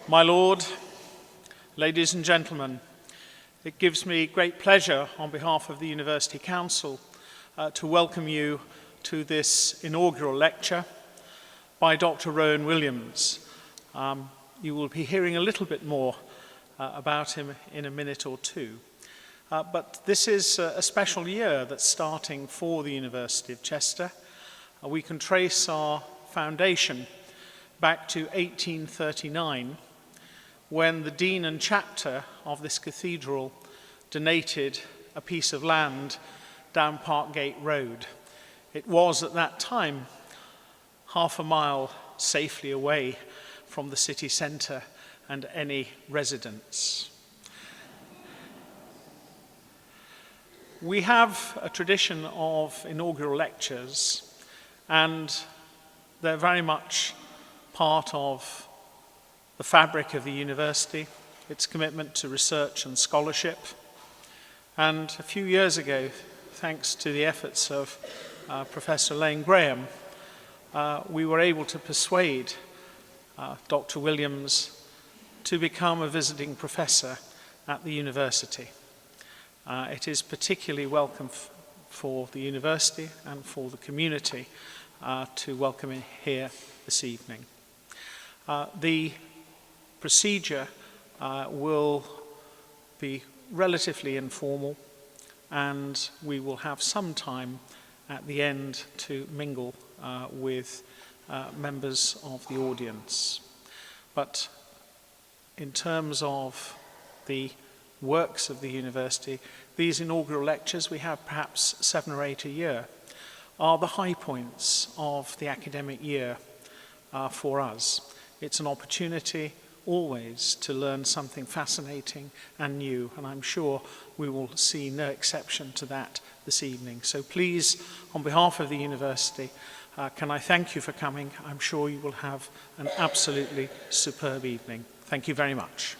My Lord, ladies and gentlemen, it gives me great pleasure on behalf of the University Council to welcome you to this inaugural lecture by Dr. Rowan Williams. You will be hearing a little bit more about him in a minute or two. But this is a special year that's starting for the University of Chester. We can trace our foundation back to 1839, when the dean and chapter of this cathedral donated a piece of land down Parkgate Road. It was at that time half a mile safely away from the city centre and any residents. We have a tradition of inaugural lectures, and they're very much part of the fabric of the university, its commitment to research and scholarship. And a few years ago, thanks to the efforts of Professor Lane Graham, we were able to persuade Dr. Williams to become a visiting professor at the university. It is particularly welcome for the university and for the community to welcome him here this evening. The procedure will be relatively informal, and we will have some time at the end to mingle with members of the audience. But in terms of the works of the university, these inaugural lectures, we have perhaps 7 or 8 a year, are the high points of the academic year for us. It's an opportunity always to learn something fascinating and new, and I'm sure we will see no exception to that this evening. So please, on behalf of the university, can I thank you for coming. I'm sure you will have an absolutely superb evening. Thank you very much.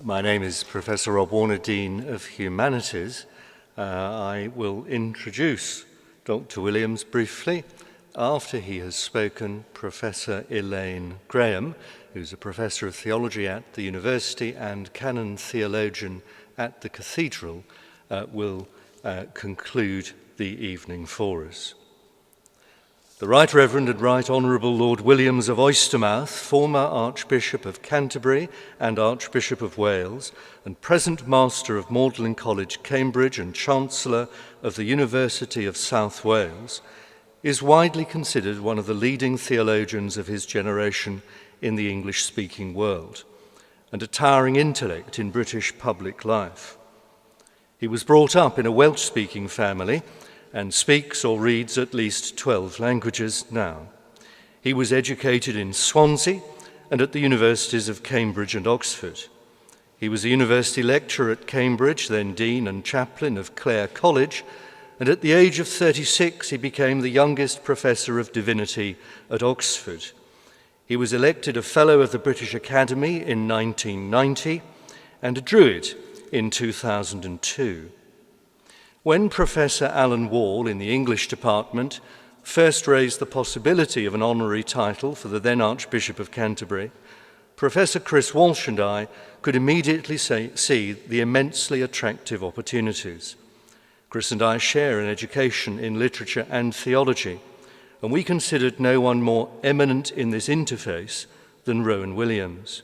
My name is Professor Rob Warner, Dean of Humanities. I will introduce Dr. Williams briefly. After he has spoken, Professor Elaine Graham, who's a Professor of Theology at the University and Canon Theologian at the Cathedral, will conclude the evening for us. The Right Reverend and Right Honourable Lord Williams of Oystermouth, former Archbishop of Canterbury and Archbishop of Wales, and present Master of Magdalen College, Cambridge, and Chancellor of the University of South Wales, is widely considered one of the leading theologians of his generation in the English-speaking world, and a towering intellect in British public life. He was brought up in a Welsh-speaking family and speaks or reads at least 12 languages now. He was educated in Swansea and at the universities of Cambridge and Oxford. He was a university lecturer at Cambridge, then Dean and Chaplain of Clare College, and at the age of 36 he became the youngest Professor of Divinity at Oxford. He was elected a Fellow of the British Academy in 1990 and a Druid in 2002. When Professor Alan Wall in the English department first raised the possibility of an honorary title for the then Archbishop of Canterbury, Professor Chris Walsh and I could immediately see the immensely attractive opportunities. Chris and I share an education in literature and theology, and we considered no one more eminent in this interface than Rowan Williams.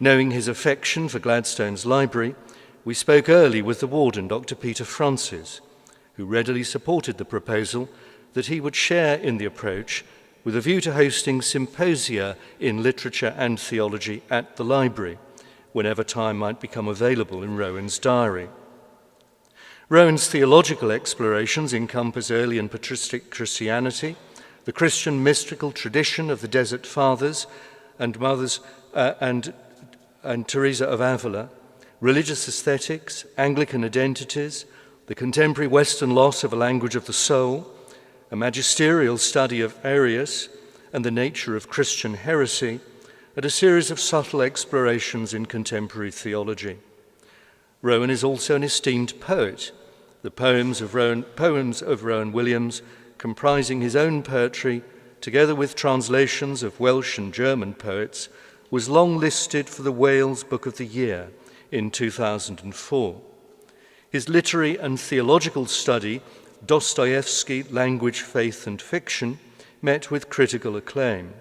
Knowing his affection for Gladstone's library, we spoke early with the warden, Dr. Peter Francis, who readily supported the proposal that he would share in the approach with a view to hosting symposia in literature and theology at the library, whenever time might become available in Rowan's diary. Rowan's theological explorations encompass early and patristic Christianity, the Christian mystical tradition of the Desert Fathers and Mothers, and Teresa of Avila, religious aesthetics, Anglican identities, the contemporary Western loss of a language of the soul, a magisterial study of Arius and the nature of Christian heresy, and a series of subtle explorations in contemporary theology. Rowan is also an esteemed poet. The poems of Rowan Williams, comprising his own poetry, together with translations of Welsh and German poets, was long listed for the Wales Book of the Year in 2004. His literary and theological study, Dostoevsky, Language, Faith and Fiction, met with critical acclaim.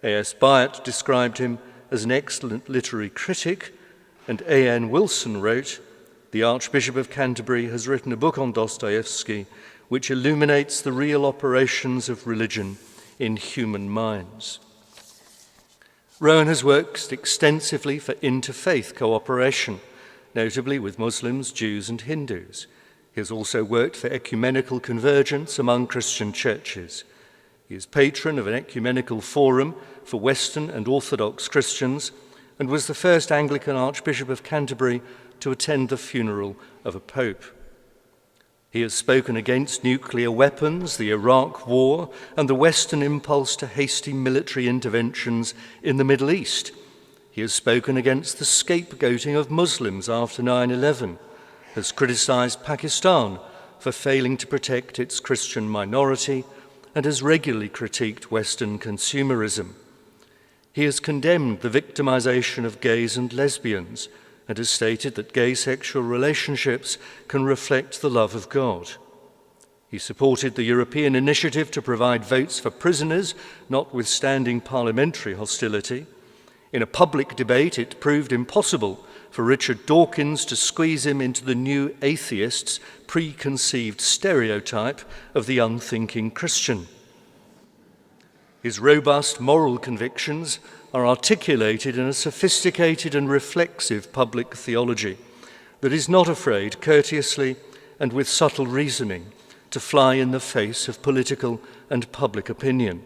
A.S. Byatt described him as an excellent literary critic, and A.N. Wilson wrote, "The Archbishop of Canterbury has written a book on Dostoevsky which illuminates the real operations of religion in human minds." Rowan has worked extensively for interfaith cooperation, notably with Muslims, Jews and Hindus. He has also worked for ecumenical convergence among Christian churches. He is patron of an ecumenical forum for Western and Orthodox Christians and was the first Anglican Archbishop of Canterbury to attend the funeral of a pope. He has spoken against nuclear weapons, the Iraq War, and the Western impulse to hasty military interventions in the Middle East. He has spoken against the scapegoating of Muslims after 9/11, has criticized Pakistan for failing to protect its Christian minority, and has regularly critiqued Western consumerism. He has condemned the victimization of gays and lesbians and has stated that gay sexual relationships can reflect the love of God. He supported the European initiative to provide votes for prisoners, notwithstanding parliamentary hostility. In a public debate, it proved impossible for Richard Dawkins to squeeze him into the new atheist's preconceived stereotype of the unthinking Christian. His robust moral convictions are articulated in a sophisticated and reflexive public theology that is not afraid, courteously and with subtle reasoning, to fly in the face of political and public opinion.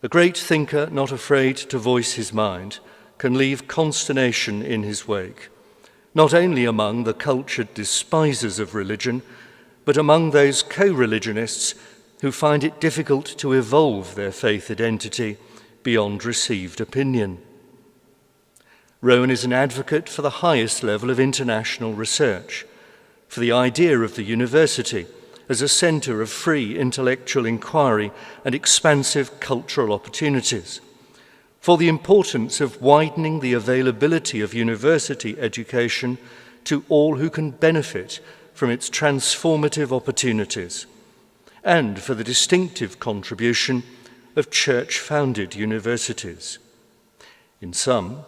A great thinker not afraid to voice his mind can leave consternation in his wake, not only among the cultured despisers of religion, but among those co-religionists who find it difficult to evolve their faith identity beyond received opinion. Rowan is an advocate for the highest level of international research, for the idea of the university as a centre of free intellectual inquiry and expansive cultural opportunities, for the importance of widening the availability of university education to all who can benefit from its transformative opportunities, and for the distinctive contribution of church-founded universities. In sum,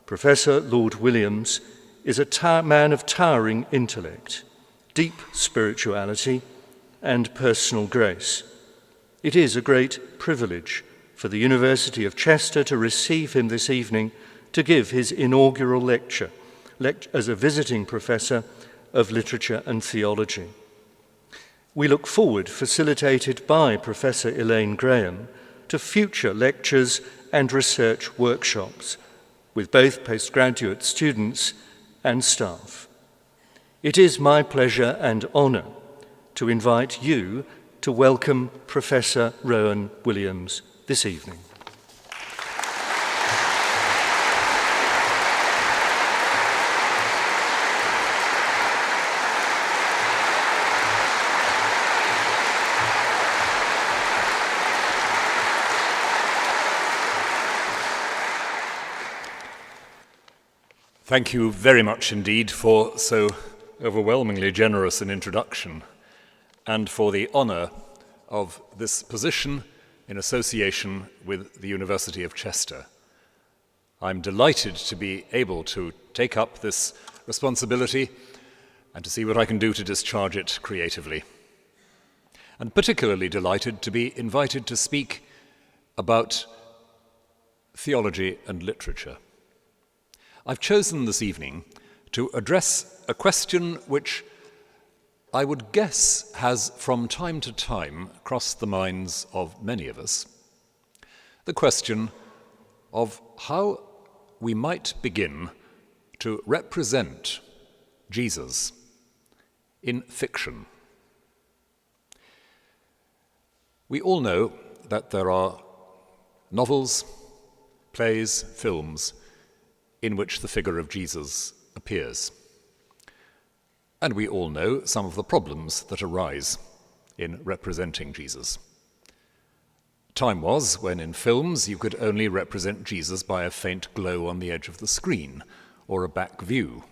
Professor Lord Williams is a man of towering intellect, deep spirituality, and personal grace. It is a great privilege for the University of Chester to receive him this evening to give his inaugural lecture as a visiting professor of literature and theology. We look forward, facilitated by Professor Elaine Graham, to future lectures and research workshops with both postgraduate students and staff. It is my pleasure and honour to invite you to welcome Professor Rowan Williams this evening. Thank you very much indeed for so overwhelmingly generous an introduction and for the honour of this position in association with the University of Chester. I'm delighted to be able to take up this responsibility and to see what I can do to discharge it creatively. And particularly delighted to be invited to speak about theology and literature. I've chosen this evening to address a question which I would guess has from time to time crossed the minds of many of us. The question of how we might begin to represent Jesus in fiction. We all know that there are novels, plays, films in which the figure of Jesus appears. And we all know some of the problems that arise in representing Jesus. Time was when in films you could only represent Jesus by a faint glow on the edge of the screen or a back view.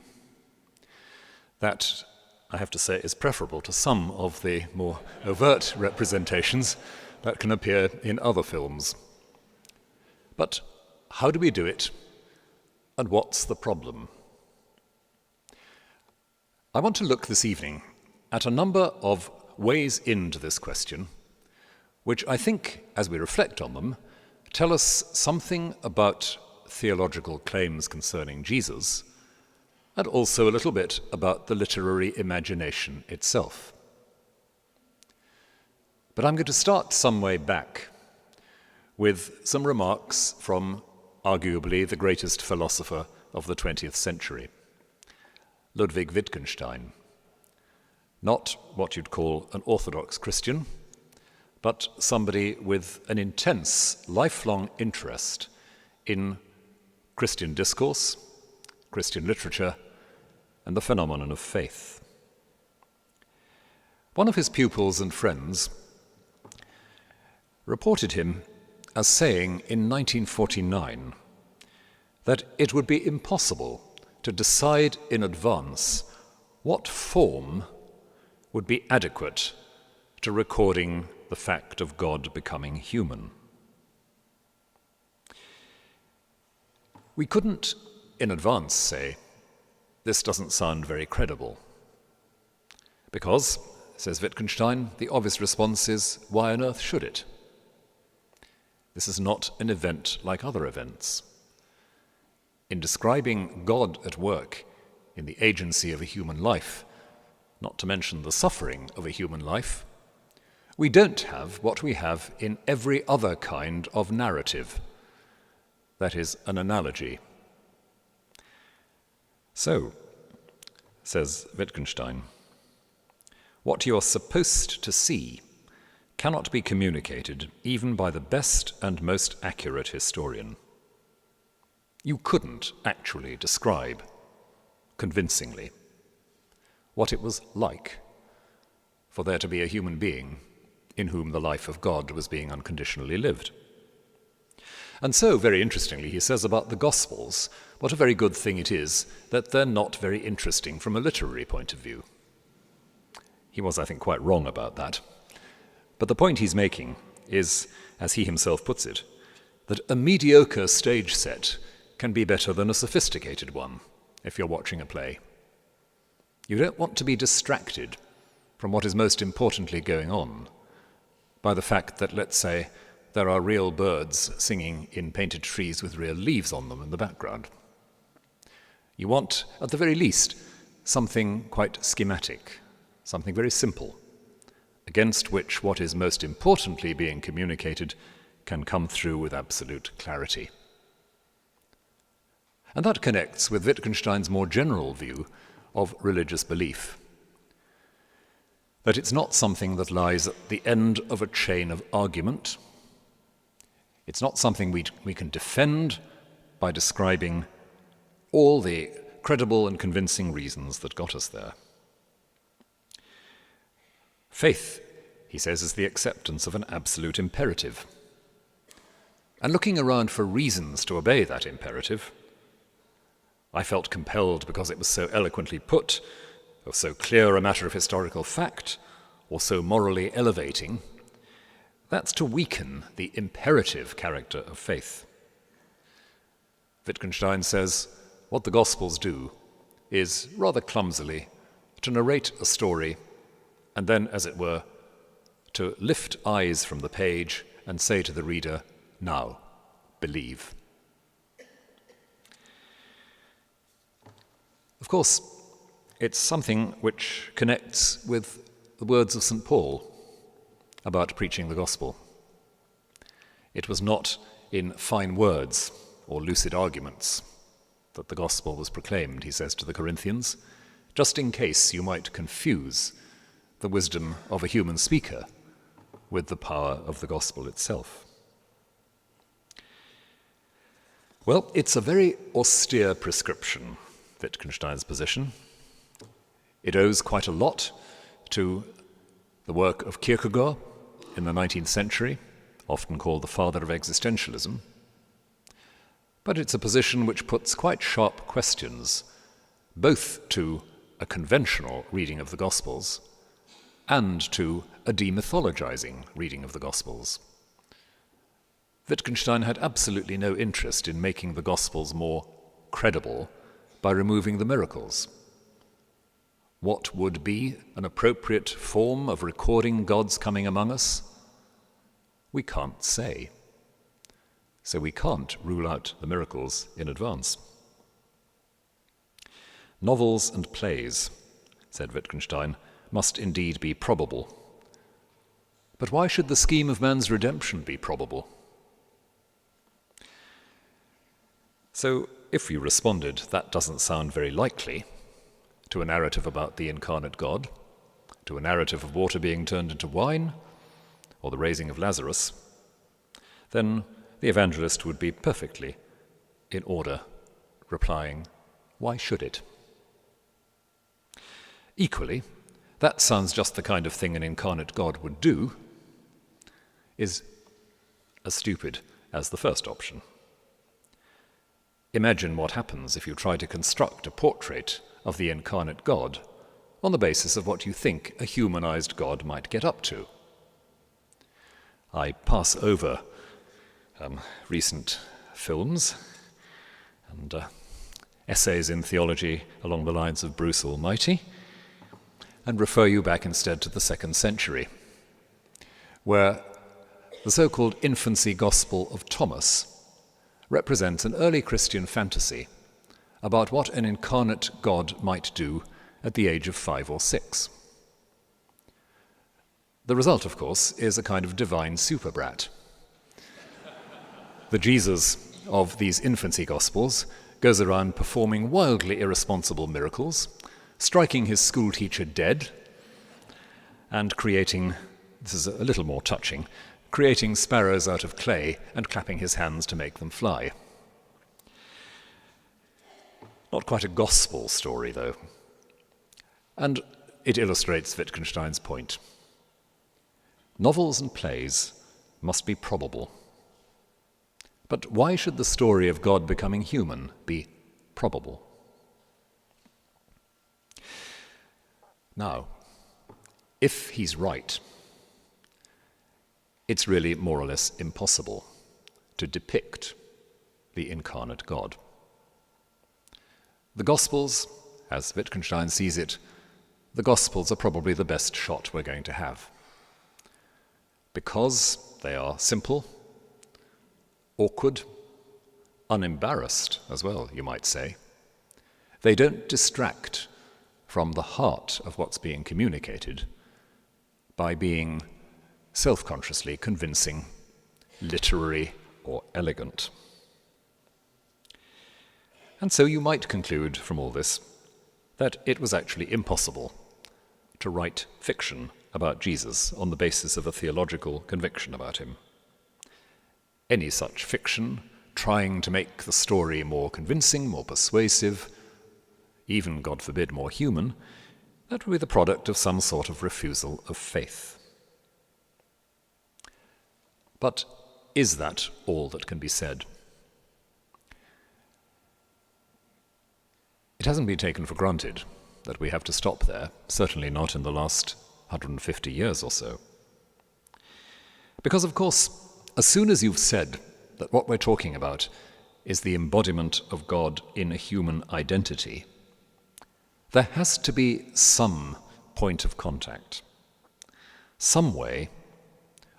That, I have to say, is preferable to some of the more overt representations that can appear in other films. But how do we do it, and what's the problem? I want to look this evening at a number of ways into this question, which I think, as we reflect on them, tell us something about theological claims concerning Jesus, and also a little bit about the literary imagination itself. But I'm going to start some way back with some remarks from arguably the greatest philosopher of the 20th century, Ludwig Wittgenstein. Not what you'd call an orthodox Christian, but somebody with an intense, lifelong interest in Christian discourse, Christian literature, and the phenomenon of faith. One of his pupils and friends reported him as saying in 1949 that it would be impossible to decide in advance what form would be adequate to recording the fact of God becoming human. We couldn't in advance say, this doesn't sound very credible. Because, says Wittgenstein, the obvious response is, why on earth should it? This is not an event like other events. In describing God at work in the agency of a human life, not to mention the suffering of a human life, we don't have what we have in every other kind of narrative. That is, an analogy. So, says Wittgenstein, what you're supposed to see cannot be communicated even by the best and most accurate historian. You couldn't actually describe convincingly what it was like for there to be a human being in whom the life of God was being unconditionally lived. And so, very interestingly, he says about the Gospels, what a very good thing it is that they're not very interesting from a literary point of view. He was, I think, quite wrong about that. But the point he's making is, as he himself puts it, that a mediocre stage set can be better than a sophisticated one if you're watching a play. You don't want to be distracted from what is most importantly going on by the fact that, let's say, there are real birds singing in painted trees with real leaves on them in the background. You want, at the very least, something quite schematic, something very simple, against which what is most importantly being communicated can come through with absolute clarity. And that connects with Wittgenstein's more general view of religious belief, that it's not something that lies at the end of a chain of argument. It's not something we can defend by describing all the credible and convincing reasons that got us there. Faith, he says, is the acceptance of an absolute imperative. And looking around for reasons to obey that imperative, I felt compelled, because it was so eloquently put, or so clear a matter of historical fact, or so morally elevating, that's to weaken the imperative character of faith. Wittgenstein says what the Gospels do is, rather clumsily, to narrate a story and then, as it were, to lift eyes from the page and say to the reader, now, believe. Of course, it's something which connects with the words of St. Paul about preaching the gospel. It was not in fine words or lucid arguments that the gospel was proclaimed, he says to the Corinthians, just in case you might confuse the wisdom of a human speaker with the power of the gospel itself? Well, it's a very austere prescription, Wittgenstein's position. It owes quite a lot to the work of Kierkegaard in the 19th century, often called the father of existentialism. But it's a position which puts quite sharp questions, both to a conventional reading of the Gospels and to a demythologizing reading of the Gospels. Wittgenstein had absolutely no interest in making the Gospels more credible by removing the miracles. What would be an appropriate form of recording God's coming among us? We can't say. So we can't rule out the miracles in advance. Novels and plays, said Wittgenstein, must indeed be probable. But why should the scheme of man's redemption be probable? So, if we responded, that doesn't sound very likely, to a narrative about the incarnate God, to a narrative of water being turned into wine, or the raising of Lazarus, then the evangelist would be perfectly in order, replying, why should it? Equally, that sounds just the kind of thing an incarnate God would do, is as stupid as the first option. Imagine what happens if you try to construct a portrait of the incarnate God on the basis of what you think a humanized God might get up to. I pass over recent films and essays in theology along the lines of Bruce Almighty and refer you back instead to the 2nd century, where the so-called infancy gospel of Thomas represents an early Christian fantasy about what an incarnate God might do at the age of 5 or 6. The result, of course, is a kind of divine superbrat. The Jesus of these infancy gospels goes around performing wildly irresponsible miracles, striking his schoolteacher dead, and creating, this is a little more touching, creating sparrows out of clay and clapping his hands to make them fly. Not quite a gospel story, though. And it illustrates Wittgenstein's point. Novels and plays must be probable. But why should the story of God becoming human be probable? Now, if he's right, it's really more or less impossible to depict the incarnate God. The Gospels, as Wittgenstein sees it, the Gospels are probably the best shot we're going to have. Because they are simple, awkward, unembarrassed as well, you might say. They don't distract from the heart of what's being communicated by being self-consciously convincing, literary, or elegant. And so you might conclude from all this that it was actually impossible to write fiction about Jesus on the basis of a theological conviction about him. Any such fiction, trying to make the story more convincing, more persuasive, even, God forbid, more human, that would be the product of some sort of refusal of faith. But is that all that can be said? It hasn't been taken for granted that we have to stop there, certainly not in the last 150 years or so. Because, of course, as soon as you've said that what we're talking about is the embodiment of God in a human identity, there has to be some point of contact, some way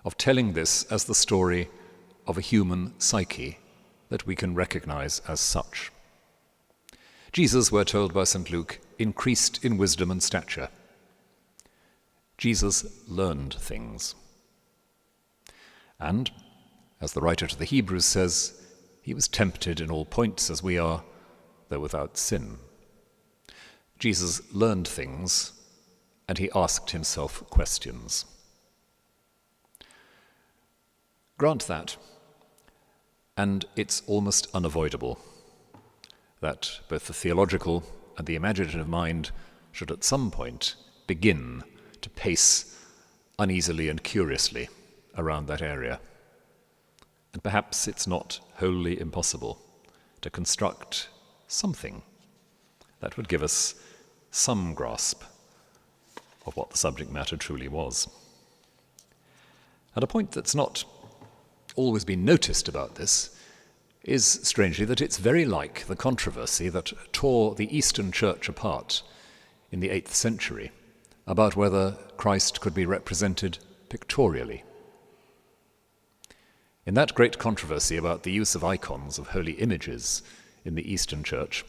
of telling this as the story of a human psyche that we can recognize as such. Jesus, we're told by St. Luke, increased in wisdom and stature. Jesus learned things. And, as the writer to the Hebrews says, he was tempted in all points as we are, though without sin. Jesus learned things, and he asked himself questions. Grant that, and it's almost unavoidable that both the theological and the imaginative mind should at some point begin to pace uneasily and curiously around that area. And perhaps it's not wholly impossible to construct something that would give us some grasp of what the subject matter truly was. And a point that's not always been noticed about this is, strangely, that it's very like the controversy that tore the Eastern Church apart in the 8th century about whether Christ could be represented pictorially. In that great controversy about the use of icons, of holy images in the Eastern Church,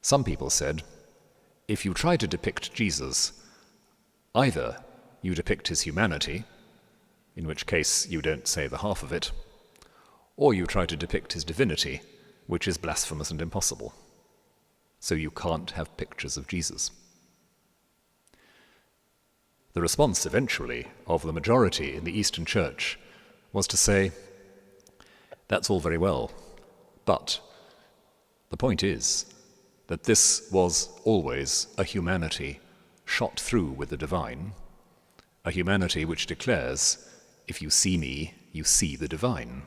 some people said, if you try to depict Jesus, either you depict his humanity, in which case you don't say the half of it, or you try to depict his divinity, which is blasphemous and impossible. So you can't have pictures of Jesus. The response eventually of the majority in the Eastern Church was to say, that's all very well, but the point is that this was always a humanity shot through with the divine, a humanity which declares, if you see me, you see the divine.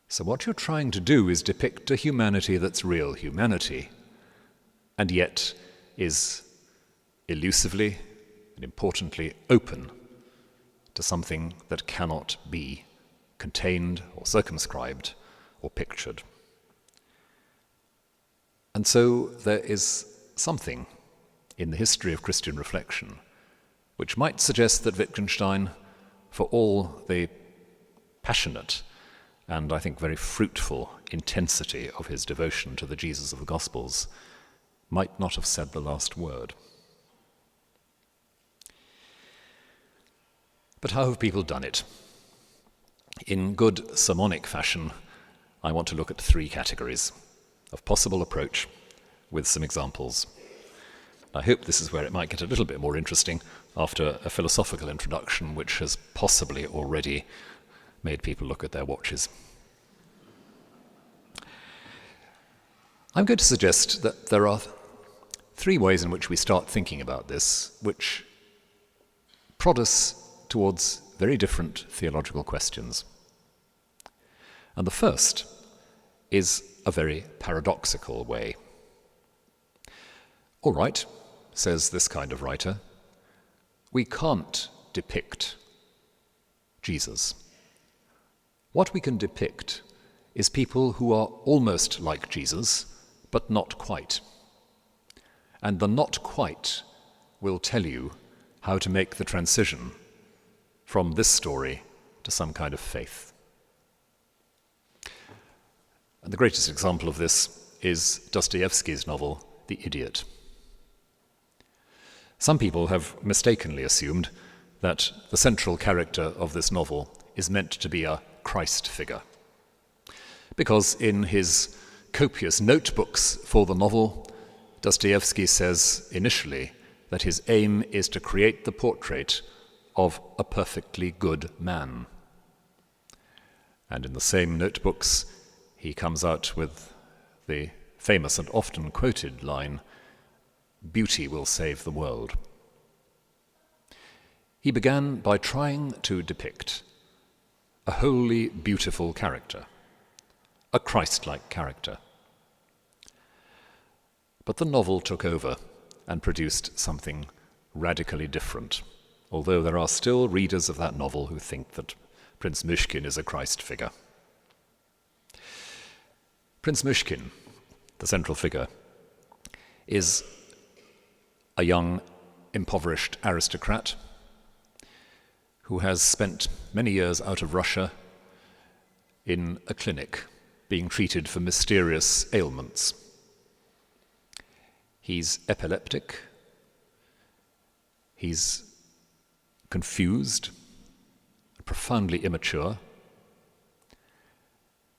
So what you're trying to do is depict a humanity that's real humanity, and yet is elusively and importantly open to something that cannot be contained or circumscribed or pictured. And so there is something in the history of Christian reflection which might suggest that Wittgenstein, for all the passionate and I think very fruitful intensity of his devotion to the Jesus of the Gospels, might not have said the last word. But how have people done it? In good sermonic fashion, I want to look at 3 categories of possible approach with some examples. I hope this is where it might get a little bit more interesting after a philosophical introduction which has possibly already made people look at their watches. I'm going to suggest that there are 3 ways in which we start thinking about this, which prod us towards very different theological questions. And the first is a very paradoxical way. All right, says this kind of writer, we can't depict Jesus. What we can depict is people who are almost like Jesus, but not quite. And the not quite will tell you how to make the transition from this story to some kind of faith. And the greatest example of this is Dostoevsky's novel, The Idiot. Some people have mistakenly assumed that the central character of this novel is meant to be a Christ figure, because in his copious notebooks for the novel, Dostoevsky says initially that his aim is to create the portrait of a perfectly good man. And in the same notebooks, he comes out with the famous and often quoted line, "Beauty will save the world." He began by trying to depict a wholly beautiful character, a Christ-like character. But the novel took over and produced something radically different, although there are still readers of that novel who think that Prince Myshkin is a Christ figure. Prince Myshkin, the central figure, is a young, impoverished aristocrat who has spent many years out of Russia in a clinic being treated for mysterious ailments. He's epileptic, he's confused, profoundly immature.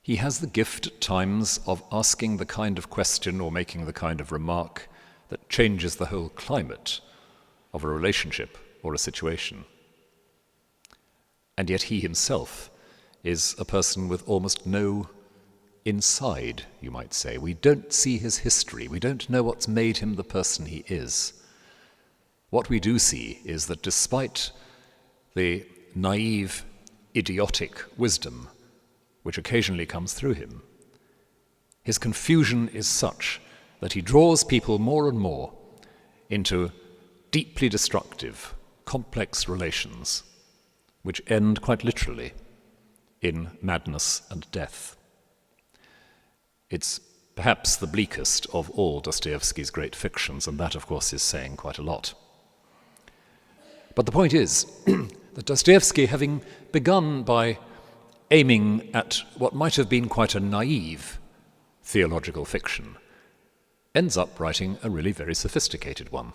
He has the gift at times of asking the kind of question or making the kind of remark that changes the whole climate of a relationship or a situation. and yet he himself is a person with almost no inside, you might say. We don't see his history. We don't know what's made him the person he is. What we do see is that despite the naive, idiotic wisdom which occasionally comes through him, his confusion is such that he draws people more and more into deeply destructive, complex relations which end quite literally in madness and death. It's perhaps the bleakest of all Dostoevsky's great fictions, and that, of course, is saying quite a lot. But the point is that Dostoevsky, having begun by aiming at what might have been quite a naive theological fiction, ends up writing a really very sophisticated one.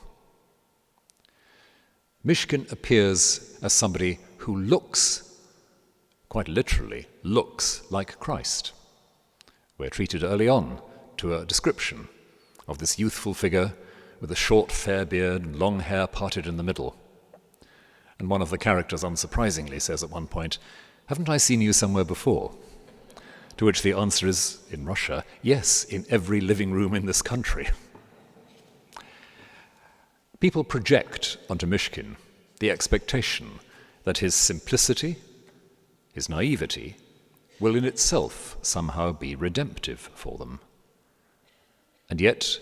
Mishkin appears as somebody who looks, quite literally, looks like Christ. We're treated early on to a description of this youthful figure with a short, fair beard and long hair parted in the middle. And one of the characters, unsurprisingly, says at one point, "Haven't I seen you somewhere before?" To which the answer is, in Russia, yes, in every living room in this country. People project onto Mishkin the expectation that his simplicity, his naivety, will in itself somehow be redemptive for them. And yet,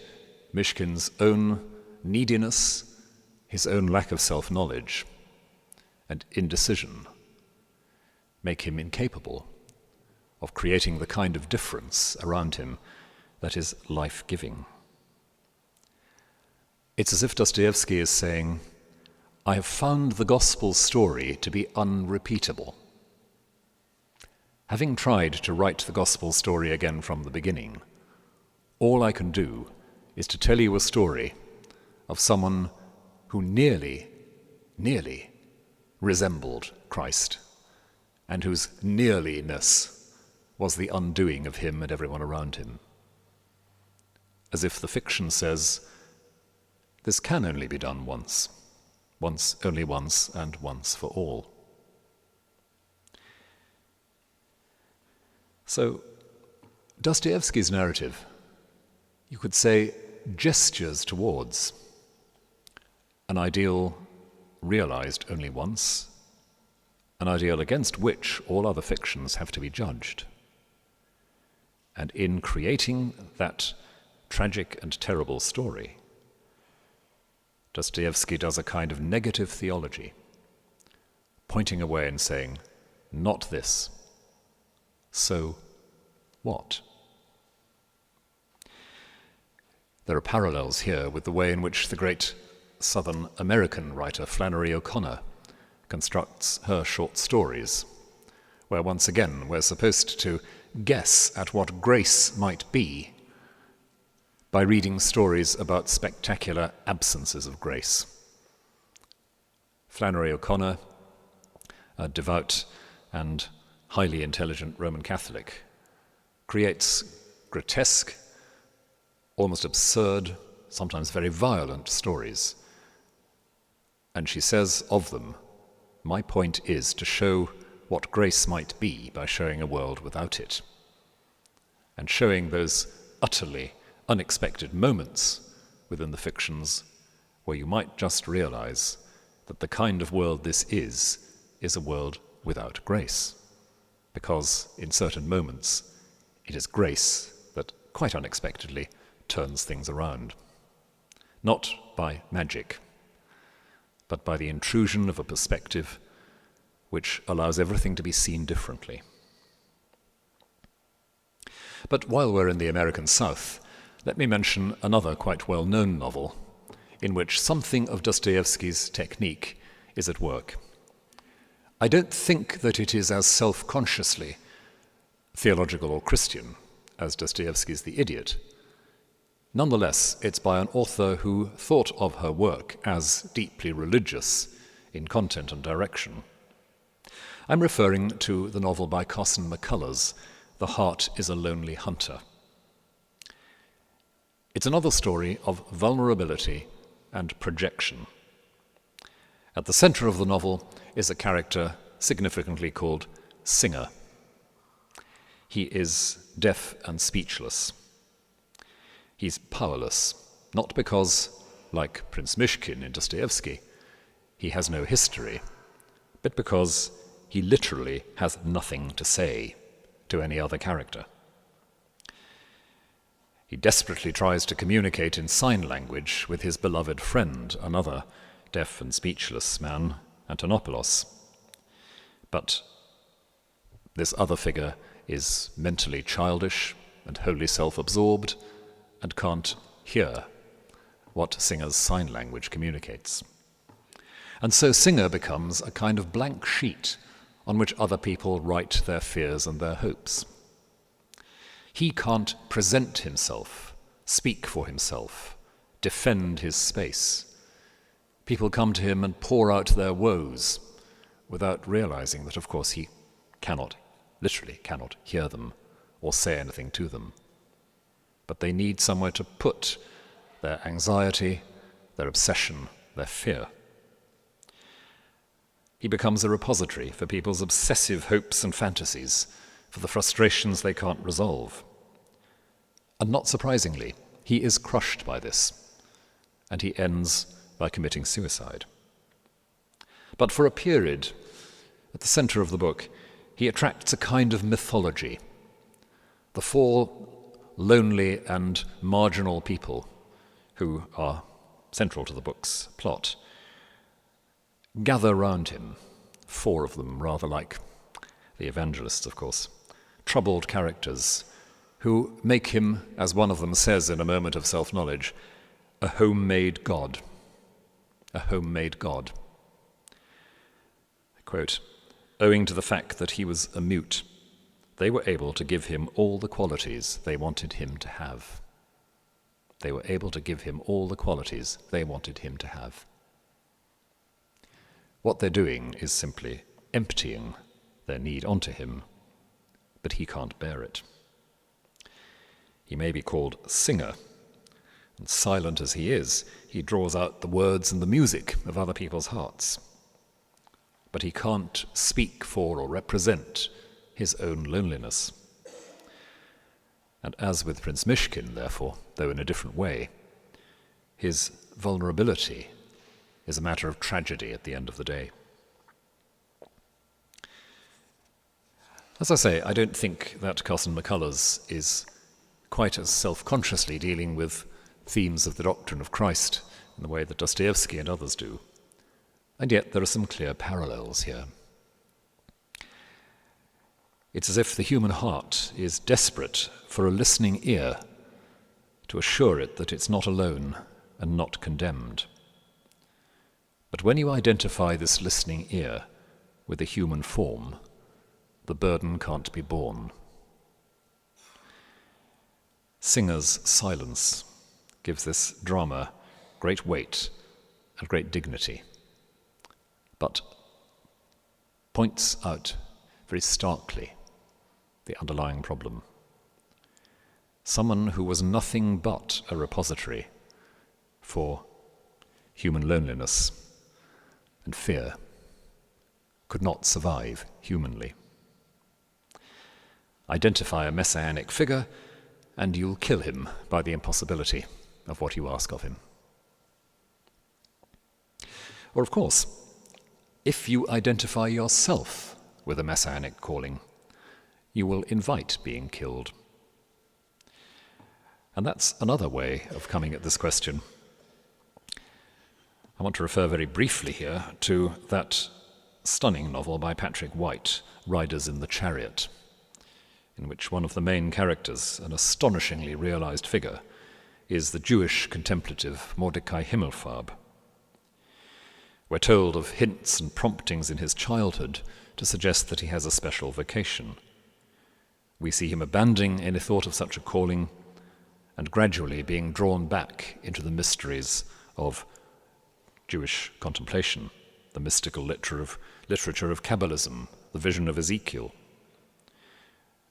Mishkin's own neediness, his own lack of self-knowledge, and indecision make him incapable of creating the kind of difference around him that is life-giving. It's as if Dostoevsky is saying, I have found the gospel story to be unrepeatable. Having tried to write the gospel story again from the beginning, all I can do is to tell you a story of someone who nearly resembled Christ, and whose nearliness was the undoing of him and everyone around him. As if the fiction says, this can only be done once, only once, and once for all. So, Dostoevsky's narrative, you could say, gestures towards an ideal realized only once, an ideal against which all other fictions have to be judged. And in creating that tragic and terrible story, Dostoevsky does a kind of negative theology, pointing away and saying, not this. So what? There are parallels here with the way in which the great Southern American writer Flannery O'Connor constructs her short stories, where once again we're supposed to guess at what grace might be by reading stories about spectacular absences of grace. Flannery O'Connor, a devout and highly intelligent Roman Catholic, creates grotesque, almost absurd, sometimes very violent stories. And she says of them, my point is to show what grace might be by showing a world without it, and showing those utterly unexpected moments within the fictions where you might just realize that the kind of world this is a world without grace, because in certain moments it is grace that quite unexpectedly turns things around, not by magic, but by the intrusion of a perspective which allows everything to be seen differently. But while we're in the American South, let me mention another quite well-known novel in which something of Dostoevsky's technique is at work. I don't think that it is as self-consciously theological or Christian as Dostoevsky's The Idiot. Nonetheless, it's by an author who thought of her work as deeply religious in content and direction. I'm referring to the novel by Carson McCullers, The Heart is a Lonely Hunter. It's another story of vulnerability and projection. At the center of the novel is a character significantly called singer. He is deaf and speechless. He's powerless, not because, like Prince Myshkin in Dostoevsky, he has no history, but because he literally has nothing to say to any other character. He desperately tries to communicate in sign language with his beloved friend, another deaf and speechless man, Antonopoulos. But this other figure is mentally childish and wholly self-absorbed and can't hear what Singer's sign language communicates. And so Singer becomes a kind of blank sheet on which other people write their fears and their hopes. He can't present himself, speak for himself, defend his space. People come to him and pour out their woes without realizing that, of course, he literally cannot hear them or say anything to them. But they need somewhere to put their anxiety, their obsession, their fear. He becomes a repository for people's obsessive hopes and fantasies, for the frustrations they can't resolve. And not surprisingly, he is crushed by this, and he ends by committing suicide. But for a period, at the center of the book, he attracts a kind of mythology. The four lonely and marginal people who are central to the book's plot gather round him, four of them rather like the evangelists, of course, troubled characters who make him, as one of them says in a moment of self-knowledge, a homemade God. A homemade God. I quote, "Owing to the fact that he was a mute, they were able to give him all the qualities they wanted him to have." They were able to give him all the qualities they wanted him to have. What they're doing is simply emptying their need onto him, but he can't bear it. He may be called singer, and silent as he is, he draws out the words and the music of other people's hearts. But he can't speak for or represent his own loneliness. And as with Prince Myshkin, therefore, though in a different way, his vulnerability is a matter of tragedy at the end of the day. As I say, I don't think that Carson McCullers is quite as self-consciously dealing with themes of the doctrine of Christ in the way that Dostoevsky and others do. And yet there are some clear parallels here. It's as if the human heart is desperate for a listening ear to assure it that it's not alone and not condemned. But when you identify this listening ear with a human form, the burden can't be borne. Singer's silence gives this drama great weight and great dignity, but points out very starkly the underlying problem. Someone who was nothing but a repository for human loneliness and fear could not survive humanly. Identify a messianic figure, and you'll kill him by the impossibility of what you ask of him. Or, of course, if you identify yourself with a messianic calling, you will invite being killed. And that's another way of coming at this question. I want to refer very briefly here to that stunning novel by Patrick White, Riders in the Chariot, in which one of the main characters, an astonishingly realized figure, is the Jewish contemplative Mordecai Himmelfarb. We're told of hints and promptings in his childhood to suggest that he has a special vocation. We see him abandoning any thought of such a calling and gradually being drawn back into the mysteries of Jewish contemplation, the mystical literature of Kabbalism, the vision of Ezekiel.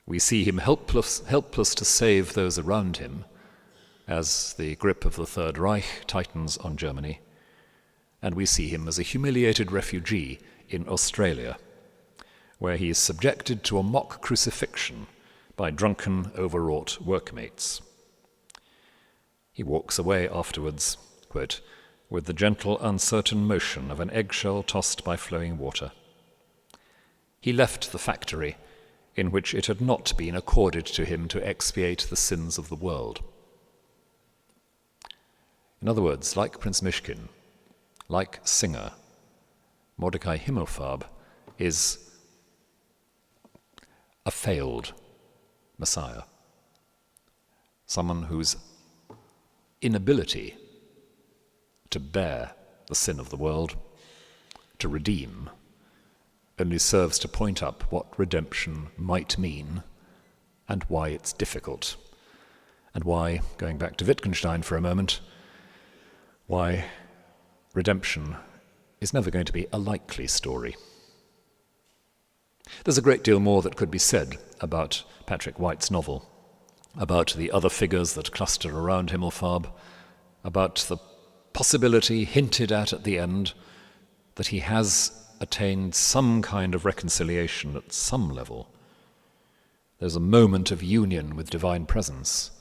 We see him helpless to save those around him as the grip of the Third Reich tightens on Germany, and we see him as a humiliated refugee in Australia where he is subjected to a mock crucifixion by drunken, overwrought workmates. He walks away afterwards, quote, with the gentle, uncertain motion of an eggshell tossed by flowing water. He left the factory in which it had not been accorded to him to expiate the sins of the world. In other words, like Prince Mishkin, like Singer, Mordecai Himmelfarb is a failed Messiah, someone whose inability to bear the sin of the world, to redeem, only serves to point up what redemption might mean and why it's difficult, and why, going back to Wittgenstein for a moment, why redemption is never going to be a likely story. There's a great deal more that could be said about Patrick White's novel, about the other figures that cluster around Himmelfarb, about the possibility hinted at the end that he has attained some kind of reconciliation at some level. There's a moment of union with divine presence.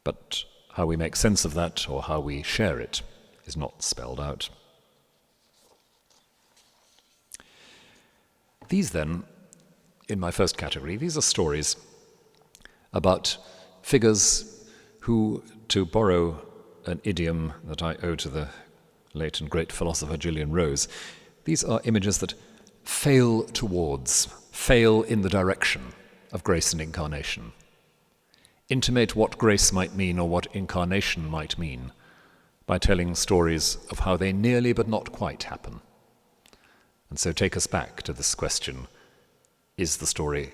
But how we make sense of that or how we share it is not spelled out. These then, in my first category, these are stories about figures who, to borrow an idiom that I owe to the late and great philosopher Gillian Rose, these are images that fail in the direction of grace and incarnation. Intimate what grace might mean or what incarnation might mean by telling stories of how they nearly but not quite happen. And so take us back to this question: is the story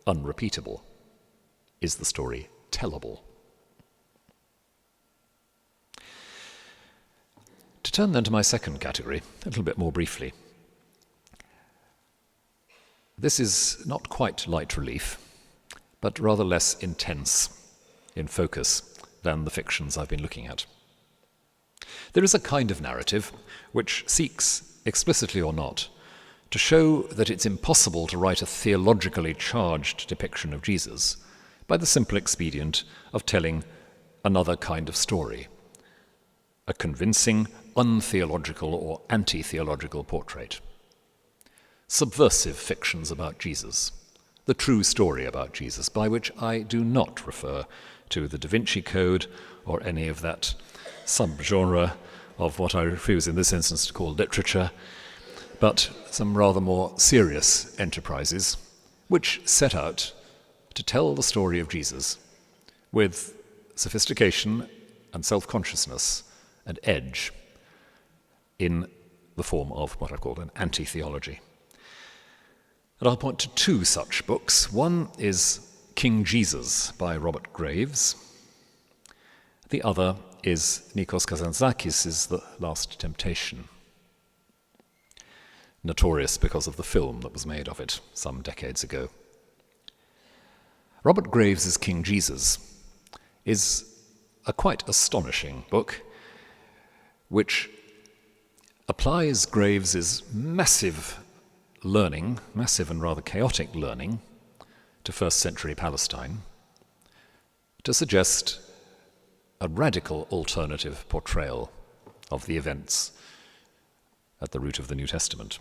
unrepeatable? Is the story tellable? To turn then to my second category, a little bit more briefly. This is not quite light relief, but rather less intense in focus than the fictions I've been looking at. There is a kind of narrative which seeks, explicitly or not, to show that it's impossible to write a theologically charged depiction of Jesus by the simple expedient of telling another kind of story, a convincing, untheological or anti-theological portrait. Subversive fictions about Jesus, the true story about Jesus, by which I do not refer to the Da Vinci Code or any of that subgenre of what I refuse in this instance to call literature, but some rather more serious enterprises which set out to tell the story of Jesus with sophistication and self-consciousness and edge in the form of what I've called an anti-theology. And I'll point to two such books. One is King Jesus by Robert Graves. The other is Nikos Kazantzakis' The Last Temptation, notorious because of the film that was made of it some decades ago. Robert Graves' King Jesus is a quite astonishing book which applies Graves' massive and rather chaotic learning to first century Palestine to suggest a radical alternative portrayal of the events at the root of the New Testament.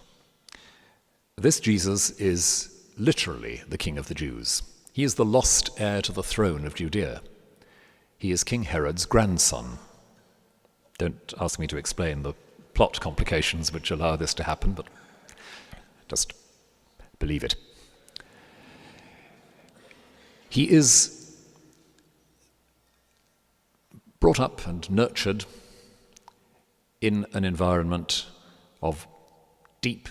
This Jesus is literally the King of the Jews. He is the lost heir to the throne of Judea. He is King Herod's grandson. Don't ask me to explain the plot complications which allow this to happen, but just believe it. He is brought up and nurtured in an environment of deep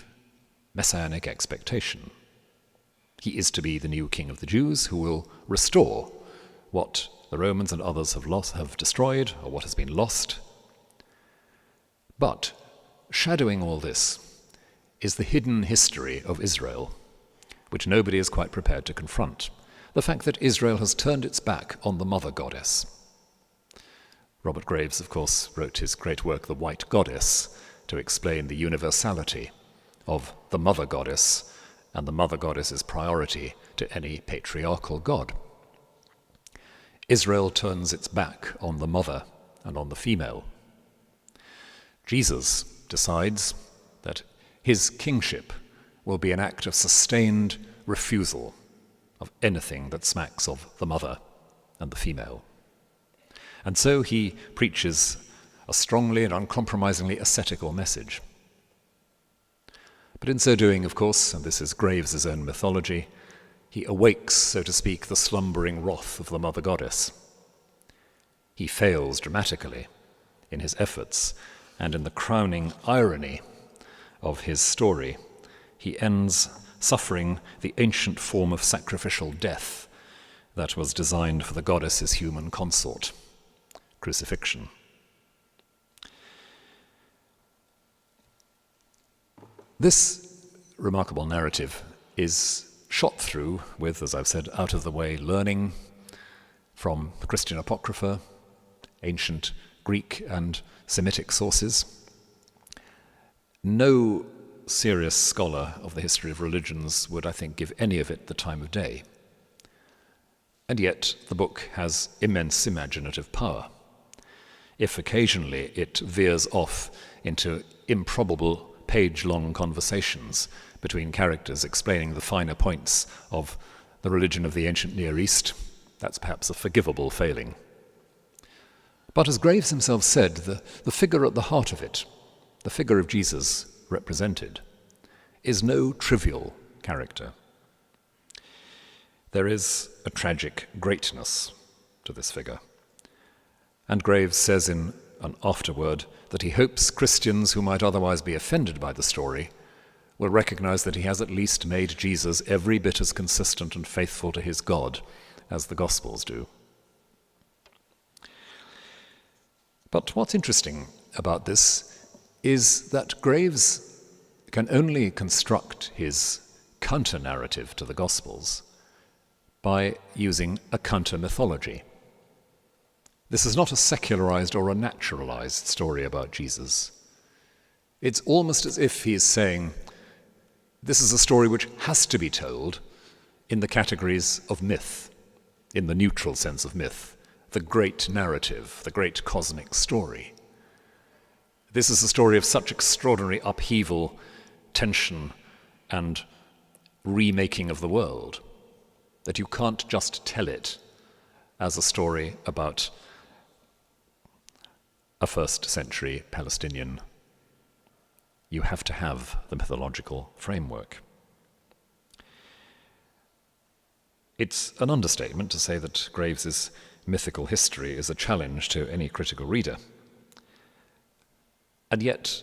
messianic expectation. He is to be the new King of the Jews who will restore what the Romans and others have destroyed, or what has been lost. But shadowing all this is the hidden history of Israel, which nobody is quite prepared to confront. The fact that Israel has turned its back on the mother goddess. Robert Graves, of course, wrote his great work, The White Goddess, to explain the universality of the mother goddess and the mother goddess's priority to any patriarchal god. Israel turns its back on the mother and on the female. Jesus decides that his kingship will be an act of sustained refusal of anything that smacks of the mother and the female. And so he preaches a strongly and uncompromisingly ascetical message. But in so doing, of course, and this is Graves' own mythology, he awakes, so to speak, the slumbering wrath of the mother goddess. He fails dramatically in his efforts, and in the crowning irony of his story, he ends suffering the ancient form of sacrificial death that was designed for the goddess's human consort, crucifixion. This remarkable narrative is shot through with, as I've said, out-of-the-way learning from the Christian Apocrypha, ancient Greek and Semitic sources. No serious scholar of the history of religions would, I think, give any of it the time of day. And yet the book has immense imaginative power. If occasionally it veers off into improbable page-long conversations between characters explaining the finer points of the religion of the ancient Near East, that's perhaps a forgivable failing. But as Graves himself said, the figure at the heart of it, the figure of Jesus represented, is no trivial character. There is a tragic greatness to this figure. And Graves says in an afterword that he hopes Christians who might otherwise be offended by the story will recognize that he has at least made Jesus every bit as consistent and faithful to his God as the Gospels do. But what's interesting about this is that Graves can only construct his counter-narrative to the Gospels by using a counter-mythology. This is not a secularized or a naturalized story about Jesus. It's almost as if he is saying, this is a story which has to be told in the categories of myth, in the neutral sense of myth, the great narrative, the great cosmic story. This is a story of such extraordinary upheaval, tension, and remaking of the world that you can't just tell it as a story about a first-century Palestinian. You have to have the mythological framework. It's an understatement to say that Graves's mythical history is a challenge to any critical reader. And yet,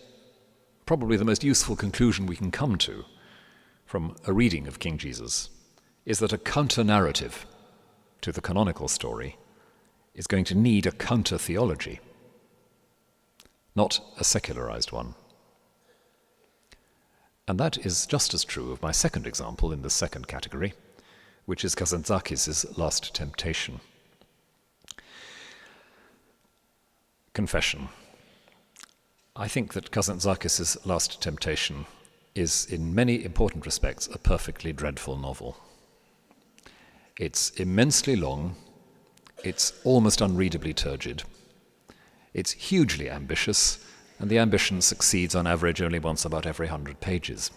probably the most useful conclusion we can come to from a reading of King Jesus is that a counter-narrative to the canonical story is going to need a counter-theology, not a secularized one. And that is just as true of my second example in the second category, which is Kazantzakis' Last Temptation. Confession. I think that Kazantzakis' Last Temptation is, in many important respects, a perfectly dreadful novel. It's immensely long, it's almost unreadably turgid, it's hugely ambitious, and the ambition succeeds on average only once about every 100 pages.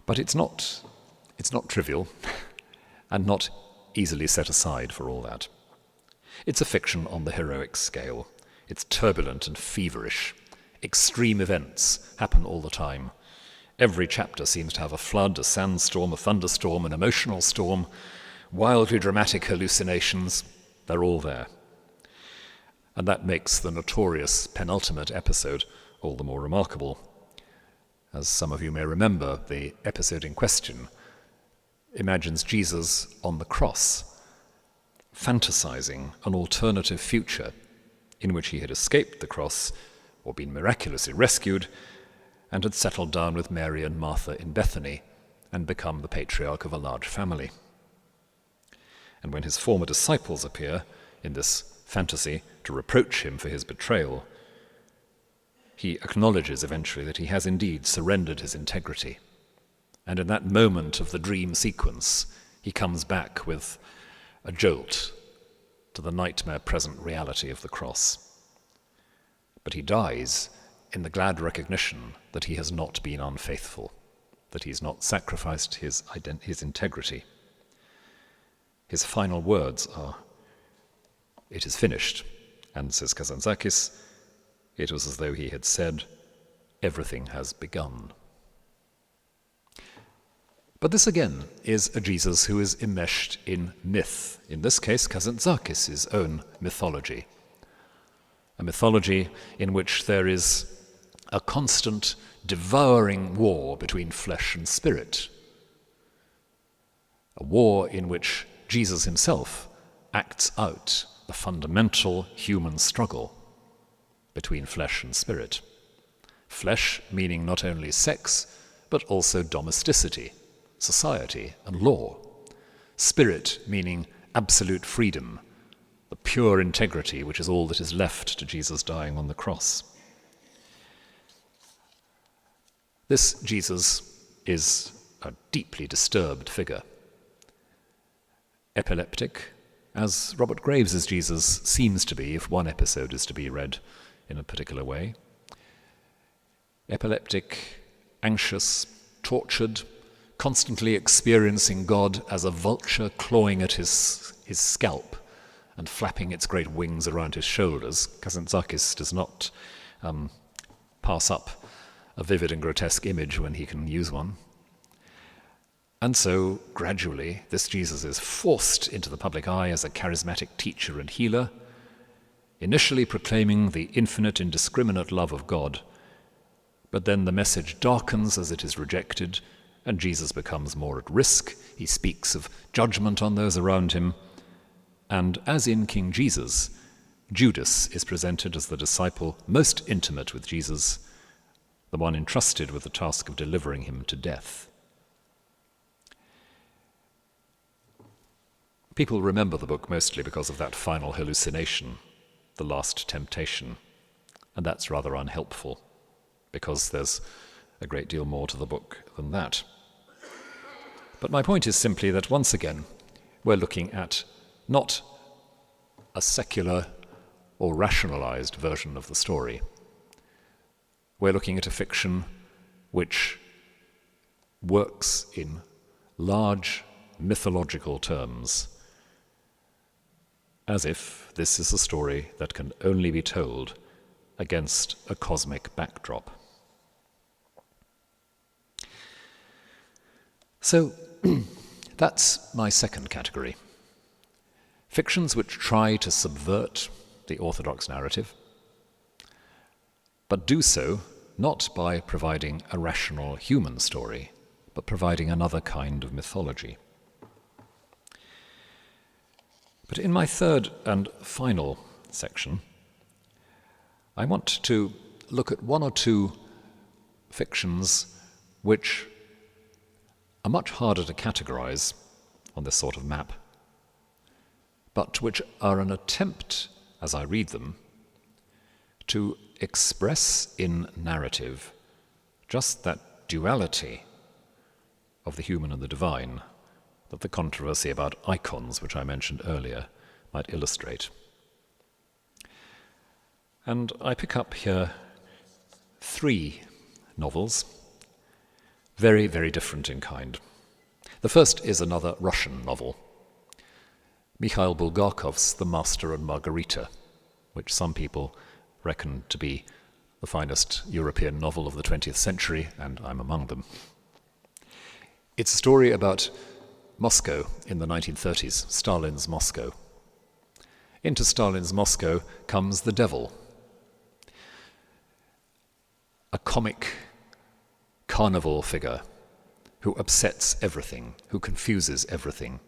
But it's not trivial, and not easily set aside for all that. It's a fiction on the heroic scale. It's turbulent and feverish. Extreme events happen all the time. Every chapter seems to have a flood, a sandstorm, a thunderstorm, an emotional storm, wildly dramatic hallucinations. They're all there. And that makes the notorious penultimate episode all the more remarkable. As some of you may remember, the episode in question imagines Jesus on the cross, fantasizing an alternative future in which he had escaped the cross or been miraculously rescued and had settled down with Mary and Martha in Bethany and become the patriarch of a large family. And when his former disciples appear in this fantasy to reproach him for his betrayal, he acknowledges eventually that he has indeed surrendered his integrity. And in that moment of the dream sequence, he comes back with a jolt to the nightmare present reality of the cross. But he dies in the glad recognition that he has not been unfaithful, that he's not sacrificed his integrity. His final words are, "It is finished." And, says Kazantzakis, it was as though he had said, "Everything has begun." But this again is a Jesus who is enmeshed in myth, in this case Kazantzakis' own mythology, a mythology in which there is a constant devouring war between flesh and spirit, a war in which Jesus himself acts out the fundamental human struggle between flesh and spirit. Flesh meaning not only sex, but also domesticity, society and law. Spirit meaning absolute freedom, the pure integrity which is all that is left to Jesus dying on the cross. This Jesus is a deeply disturbed figure. Epileptic, as Robert Graves' Jesus seems to be, if one episode is to be read in a particular way. Epileptic, anxious, tortured, constantly experiencing God as a vulture clawing at his scalp and flapping its great wings around his shoulders. Kazantzakis does not pass up a vivid and grotesque image when he can use one. And so, gradually, this Jesus is forced into the public eye as a charismatic teacher and healer, initially proclaiming the infinite, indiscriminate love of God. But then the message darkens as it is rejected, and Jesus becomes more at risk. He speaks of judgment on those around him. And as in King Jesus, Judas is presented as the disciple most intimate with Jesus, the one entrusted with the task of delivering him to death. People remember the book mostly because of that final hallucination, the last temptation, and that's rather unhelpful, because there's a great deal more to the book than that. But my point is simply that once again, we're looking at not a secular or rationalized version of the story. We're looking at a fiction which works in large mythological terms, as if this is a story that can only be told against a cosmic backdrop. So that's my second category. Fictions which try to subvert the orthodox narrative, but do so not by providing a rational human story, but providing another kind of mythology. But in my third and final section, I want to look at one or two fictions which are much harder to categorize on this sort of map, but which are an attempt, as I read them, to express in narrative just that duality of the human and the divine that the controversy about icons, which I mentioned earlier, might illustrate. And I pick up here three novels, very, very different in kind. The first is another Russian novel, Mikhail Bulgakov's The Master and Margarita, which some people reckon to be the finest European novel of the 20th century, and I'm among them. It's a story about Moscow in the 1930s, Stalin's Moscow. Into Stalin's Moscow comes the devil, a comic carnival figure who upsets everything, who confuses everything,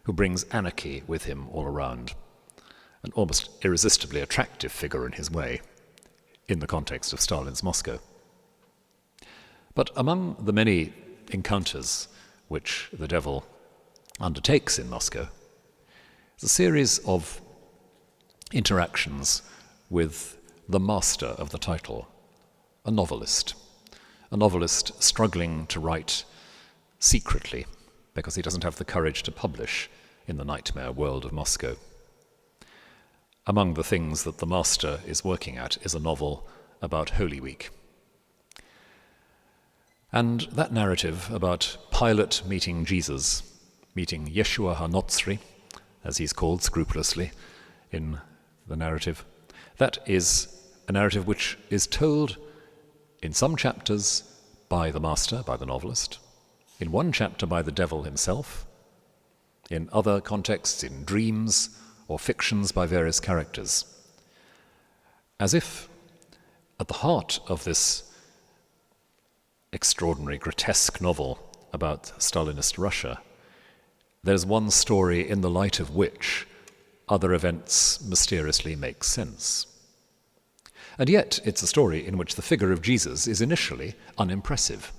who brings anarchy with him all around, an almost irresistibly attractive figure in his way, in the context of Stalin's Moscow. But among the many encounters which the devil undertakes in Moscow is a series of interactions with the master of the title, a novelist struggling to write secretly because he doesn't have the courage to publish in the nightmare world of Moscow. Among the things that the master is working at is a novel about Holy Week. And that narrative about Pilate meeting Jesus, meeting Yeshua HaNotzri, as he's called scrupulously in the narrative, that is a narrative which is told in some chapters by the master, by the novelist, in one chapter by the devil himself, in other contexts, in dreams or fictions by various characters, as if at the heart of this extraordinary, grotesque novel about Stalinist Russia, there's one story in the light of which other events mysteriously make sense. And yet it's a story in which the figure of Jesus is initially unimpressive.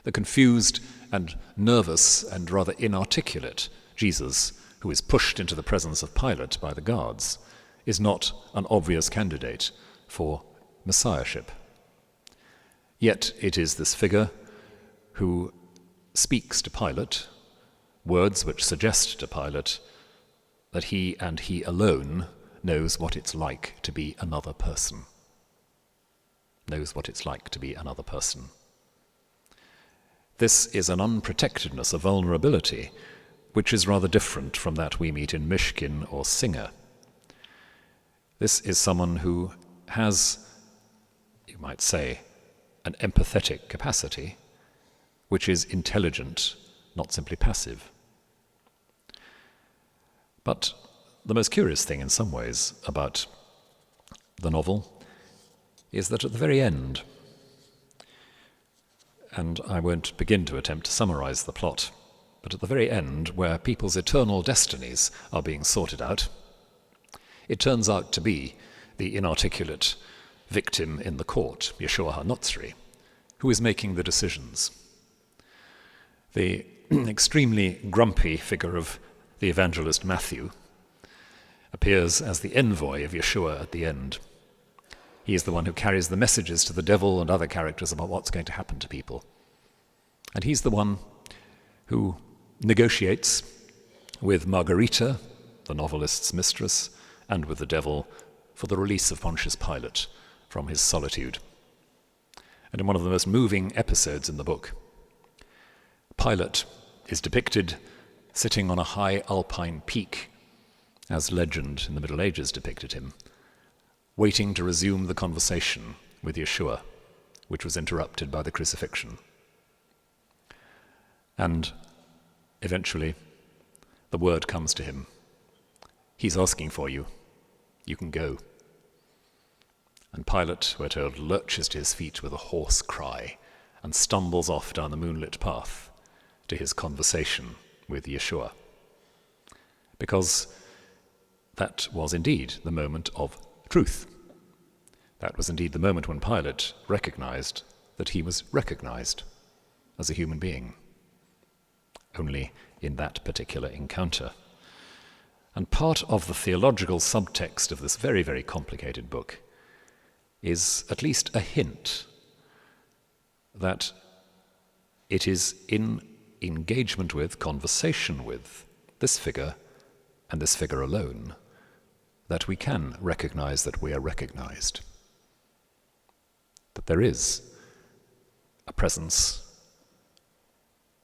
The confused and nervous and rather inarticulate Jesus, who is pushed into the presence of Pilate by the guards, is not an obvious candidate for messiahship. Yet it is this figure who speaks to Pilate words which suggest to Pilate that he and he alone knows what it's like to be another person. Knows what it's like to be another person. This is an unprotectedness, a vulnerability, which is rather different from that we meet in Mishkin or Singer. This is someone who has, you might say, an empathetic capacity, which is intelligent, not simply passive. But the most curious thing in some ways about the novel is that at the very end, and I won't begin to attempt to summarize the plot, but at the very end, where people's eternal destinies are being sorted out, it turns out to be the inarticulate victim in the court, Yeshua HaNotzri, who is making the decisions. The extremely grumpy figure of the evangelist Matthew appears as the envoy of Yeshua at the end. He is the one who carries the messages to the devil and other characters about what's going to happen to people. And he's the one who negotiates with Margarita, the novelist's mistress, and with the devil for the release of Pontius Pilate from his solitude. And in one of the most moving episodes in the book, Pilate is depicted sitting on a high alpine peak, as legend in the Middle Ages depicted him, waiting to resume the conversation with Yeshua, which was interrupted by the crucifixion. And eventually, the word comes to him. He's asking for you. You can go. And Pilate, we're told, lurches to his feet with a hoarse cry and stumbles off down the moonlit path to his conversation with Yeshua. Because that was indeed the moment of truth. That was indeed the moment when Pilate recognized that he was recognized as a human being, only in that particular encounter. And part of the theological subtext of this very, very complicated book is at least a hint that it is in engagement with, conversation with this figure and this figure alone that we can recognize that we are recognized. That there is a presence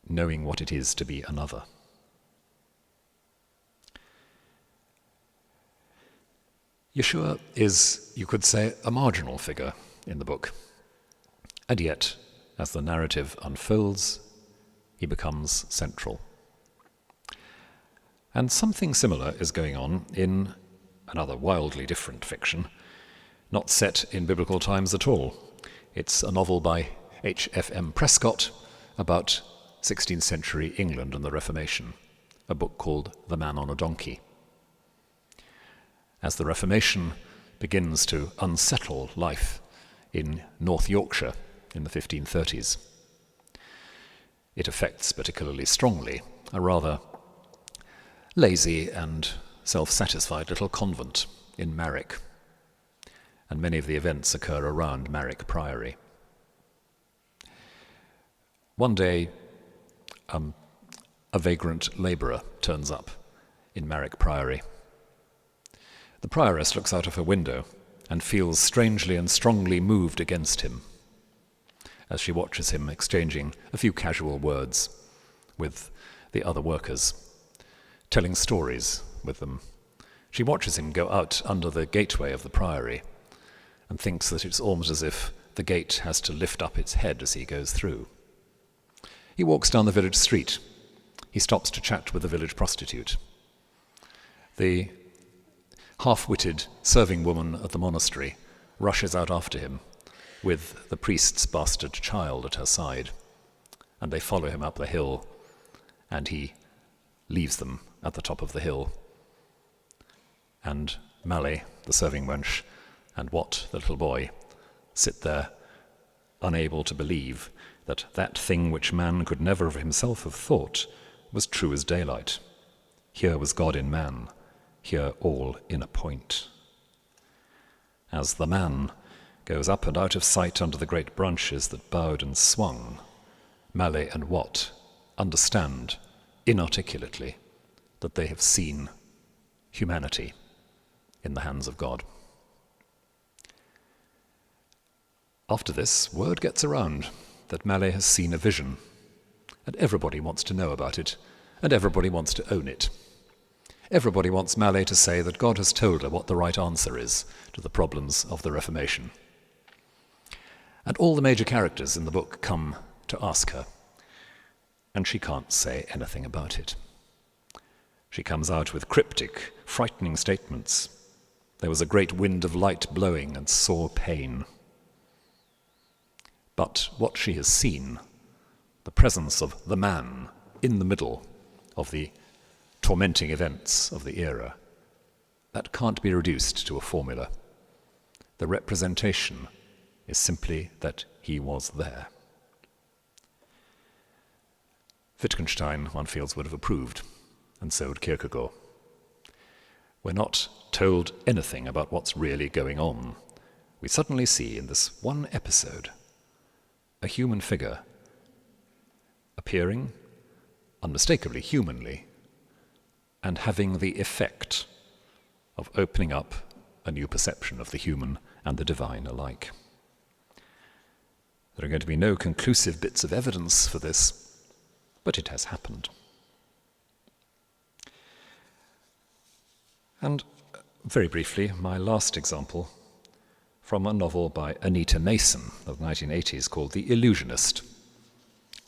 knowing what it is to be another. Yeshua is, you could say, a marginal figure in the book. And yet, as the narrative unfolds, he becomes central. And something similar is going on in another wildly different fiction, not set in biblical times at all. It's a novel by H.F.M. Prescott about 16th century England and the Reformation, a book called The Man on a Donkey. As the Reformation begins to unsettle life in North Yorkshire in the 1530s, it affects particularly strongly a rather lazy and self-satisfied little convent in Marwick. and many of the events occur around Marwick Priory. One day, a vagrant labourer turns up in Marwick Priory. The prioress looks out of her window and feels strangely and strongly moved against him as she watches him exchanging a few casual words with the other workers, telling stories with them. She watches him go out under the gateway of the priory and thinks that it's almost as if the gate has to lift up its head as he goes through. He walks down the village street. He stops to chat with the village prostitute. The half-witted serving woman at the monastery rushes out after him with the priest's bastard child at her side, and they follow him up the hill, and he leaves them at the top of the hill. And Mally, the serving wench, and Wat, the little boy, sit there, unable to believe that that thing which man could never of himself have thought was true as daylight. Here was God in man, here all in a point. As the man goes up and out of sight under the great branches that bowed and swung, Mally and Wat understand inarticulately that they have seen humanity in the hands of God. After this, word gets around that Mally has seen a vision, and everybody wants to know about it, and everybody wants to own it. Everybody wants Mally to say that God has told her what the right answer is to the problems of the Reformation. And all the major characters in the book come to ask her, and she can't say anything about it. She comes out with cryptic, frightening statements. There was a great wind of light blowing and sore pain. But what she has seen, the presence of the man in the middle of the tormenting events of the era, that can't be reduced to a formula. The representation is simply that he was there. Wittgenstein, one feels, would have approved, and so would Kierkegaard. We're not told anything about what's really going on. We suddenly see in this one episode a human figure appearing unmistakably humanly and having the effect of opening up a new perception of the human and the divine alike. There are going to be no conclusive bits of evidence for this, but it has happened. And very briefly, my last example from a novel by Anita Mason of the 1980s called The Illusionist,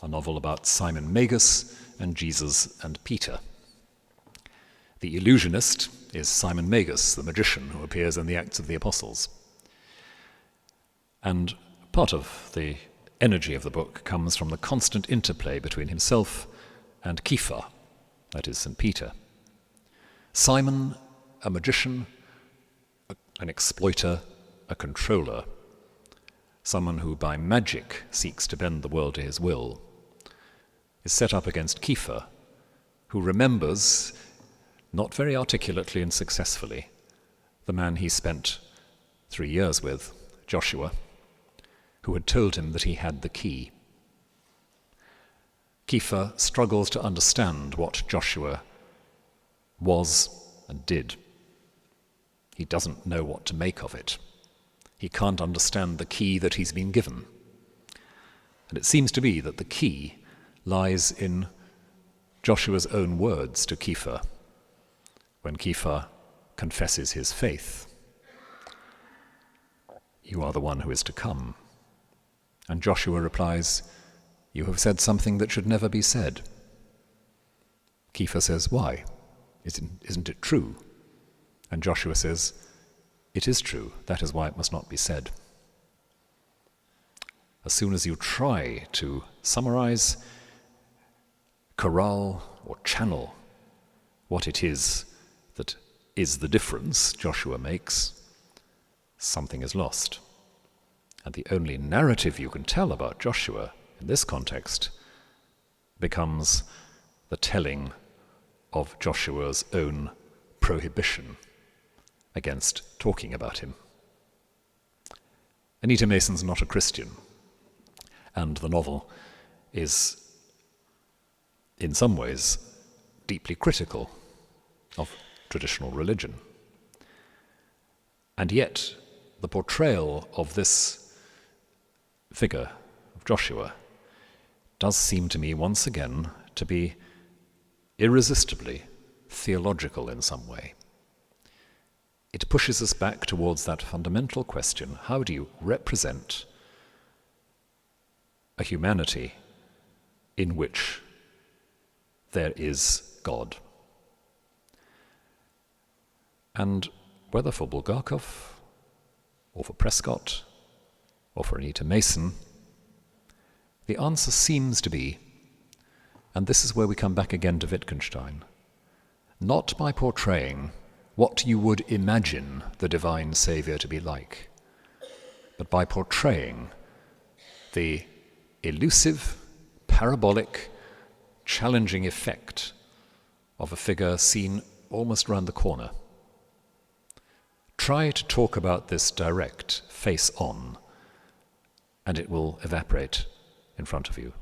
a novel about Simon Magus and Jesus and Peter. The illusionist is Simon Magus, the magician who appears in the Acts of the Apostles. And part of the energy of the book comes from the constant interplay between himself and Kepha, that is St. Peter. Simon, a magician, an exploiter, a controller, someone who by magic seeks to bend the world to his will, is set up against Kepha, who remembers, not very articulately and successfully, the man he spent 3 years with, Joshua, who had told him that he had the key. Kepha struggles to understand what Joshua was and did. He doesn't know what to make of it. He can't understand the key that he's been given. And it seems to be that the key lies in Joshua's own words to Kepha, when Kepha confesses his faith. You are the one who is to come. And Joshua replies, you have said something that should never be said. Kepha says, why? Isn't it true? And Joshua says, it is true. That is why it must not be said. As soon as you try to summarize, corral, or channel what it is that is the difference Joshua makes, something is lost. And the only narrative you can tell about Joshua in this context becomes the telling of Joshua's own prohibition against talking about him. Anita Mason's not a Christian, and the novel is, in some ways, deeply critical of traditional religion. And yet, the portrayal of this figure, of Joshua, does seem to me once again to be irresistibly theological in some way. It pushes us back towards that fundamental question: how do you represent a humanity in which there is God? And whether for Bulgakov, or for Prescott, or for Anita Mason, the answer seems to be, and this is where we come back again to Wittgenstein, not by portraying what you would imagine the divine Saviour to be like, but by portraying the elusive, parabolic, challenging effect of a figure seen almost round the corner. Try to talk about this direct, face on, and it will evaporate in front of you.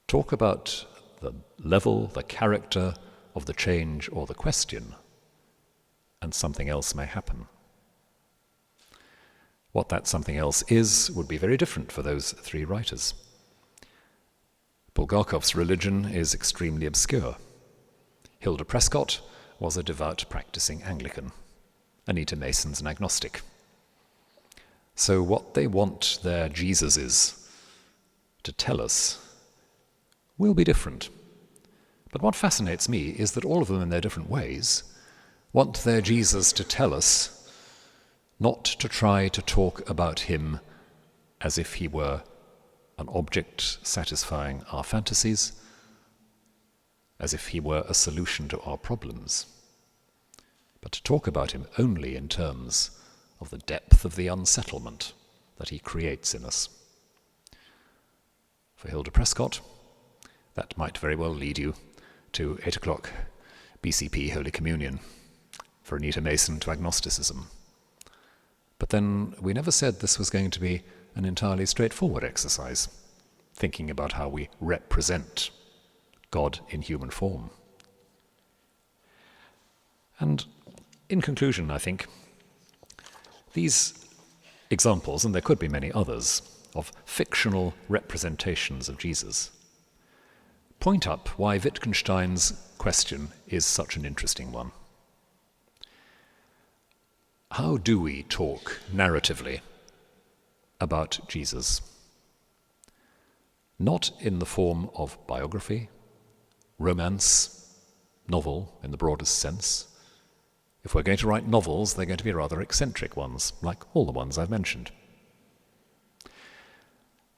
Talk about the level, the character of the change or the question, and something else may happen. What that something else is would be very different for those three writers. Bulgakov's religion is extremely obscure. Hilda Prescott was a devout practicing Anglican. Anita Mason's an agnostic. So what they want their Jesuses to tell us will be different. But what fascinates me is that all of them in their different ways want their Jesus to tell us not to try to talk about him as if he were an object satisfying our fantasies, as if he were a solution to our problems, but to talk about him only in terms of the depth of the unsettlement that he creates in us. For Hilda Prescott, that might very well lead you to 8 o'clock BCP Holy Communion. For Anita Mason, to agnosticism. But then we never said this was going to be an entirely straightforward exercise, thinking about how we represent God in human form. And in conclusion, I think, these examples, and there could be many others, of fictional representations of Jesus, point up why Wittgenstein's question is such an interesting one. How do we talk narratively about Jesus? Not in the form of biography, romance, novel in the broadest sense. If we're going to write novels, they're going to be rather eccentric ones, like all the ones I've mentioned.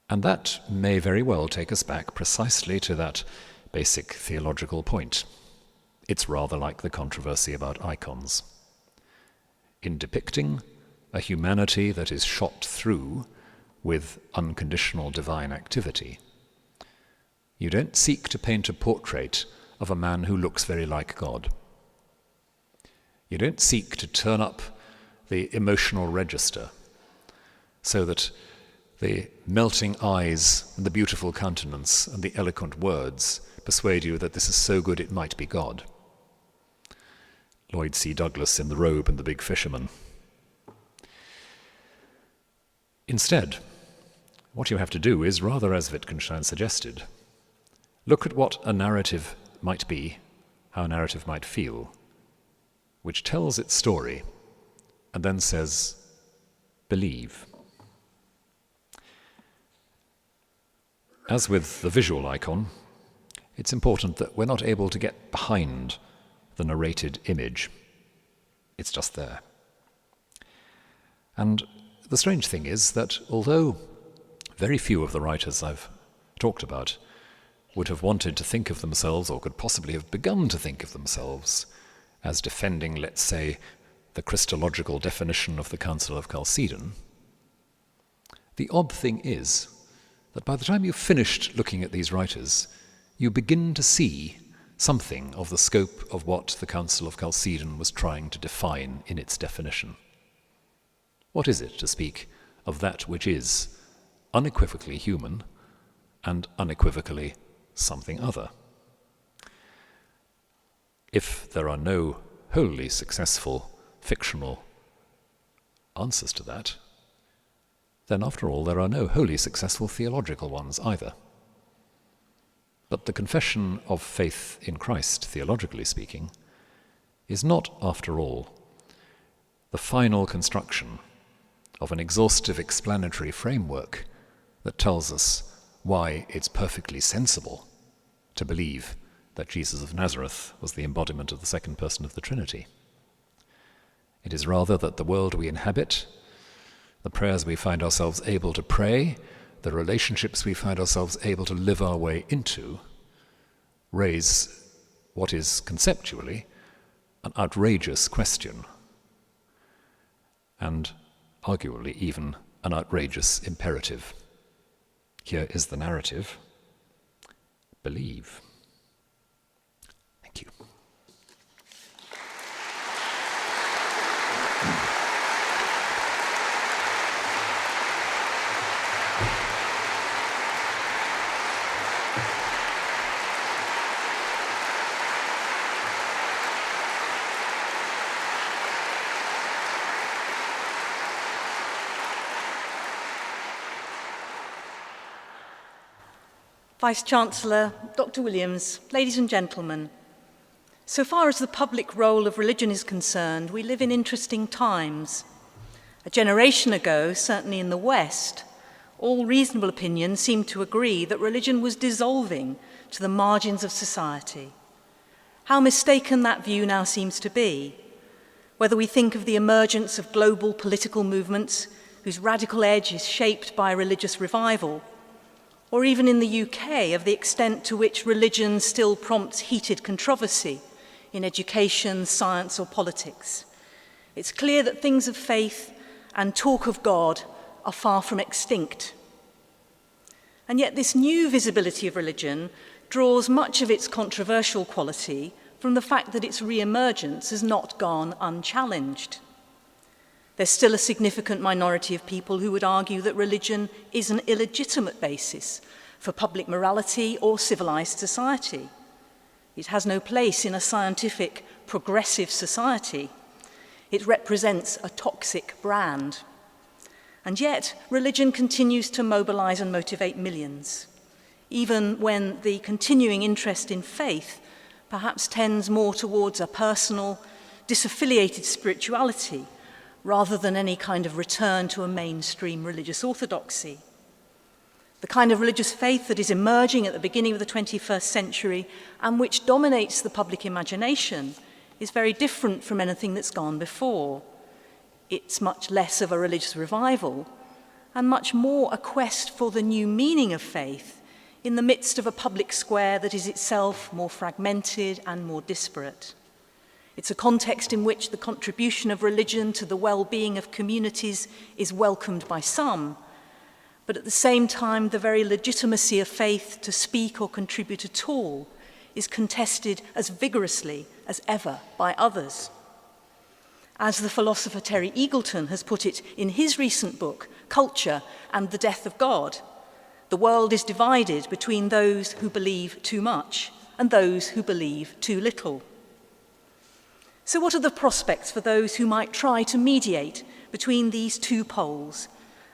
And that may very well take us back precisely to that basic theological point. It's rather like the controversy about icons. In depicting a humanity that is shot through with unconditional divine activity, you don't seek to paint a portrait of a man who looks very like God. You don't seek to turn up the emotional register so that the melting eyes and the beautiful countenance and the eloquent words persuade you that this is so good it might be God. Lloyd C. Douglas in The Robe and the Big Fisherman. Instead, what you have to do is, rather as Wittgenstein suggested, look at what a narrative might be, how a narrative might feel, which tells its story and then says, believe. As with the visual icon, it's important that we're not able to get behind the narrated image. It's just there. And the strange thing is that although very few of the writers I've talked about would have wanted to think of themselves, or could possibly have begun to think of themselves, as defending, let's say, the Christological definition of the Council of Chalcedon, the odd thing is that by the time you've finished looking at these writers, you begin to see something of the scope of what the Council of Chalcedon was trying to define in its definition. What is it to speak of that which is unequivocally human and unequivocally something other? If there are no wholly successful fictional answers to that, then after all there are no wholly successful theological ones either. But the confession of faith in Christ, theologically speaking, is not, after all, the final construction of an exhaustive explanatory framework that tells us why it's perfectly sensible to believe that Jesus of Nazareth was the embodiment of the second person of the Trinity. It is rather that the world we inhabit, the prayers we find ourselves able to pray, the relationships we find ourselves able to live our way into, raise what is conceptually an outrageous question, and arguably even an outrageous imperative. Here is the narrative. Believe. Thank you. Vice-Chancellor, Dr. Williams, ladies and gentlemen, so far as the public role of religion is concerned, we live in interesting times. A generation ago, certainly in the West, all reasonable opinions seemed to agree that religion was dissolving to the margins of society. How mistaken that view now seems to be, whether we think of the emergence of global political movements whose radical edge is shaped by religious revival, or even in the UK of the extent to which religion still prompts heated controversy in education, science, or politics. It's clear that things of faith and talk of God are far from extinct. And yet this new visibility of religion draws much of its controversial quality from the fact that its re-emergence has not gone unchallenged. There's still a significant minority of people who would argue that religion is an illegitimate basis for public morality or civilized society. It has no place in a scientific, progressive society. It represents a toxic brand. And yet, religion continues to mobilize and motivate millions, even when the continuing interest in faith perhaps tends more towards a personal, disaffiliated spirituality rather than any kind of return to a mainstream religious orthodoxy. The kind of religious faith that is emerging at the beginning of the 21st century and which dominates the public imagination is very different from anything that's gone before. It's much less of a religious revival and much more a quest for the new meaning of faith in the midst of a public square that is itself more fragmented and more disparate. It's a context in which the contribution of religion to the well-being of communities is welcomed by some, but at the same time, the very legitimacy of faith to speak or contribute at all is contested as vigorously as ever by others. As the philosopher Terry Eagleton has put it in his recent book, Culture and the Death of God, the world is divided between those who believe too much and those who believe too little. So what are the prospects for those who might try to mediate between these two poles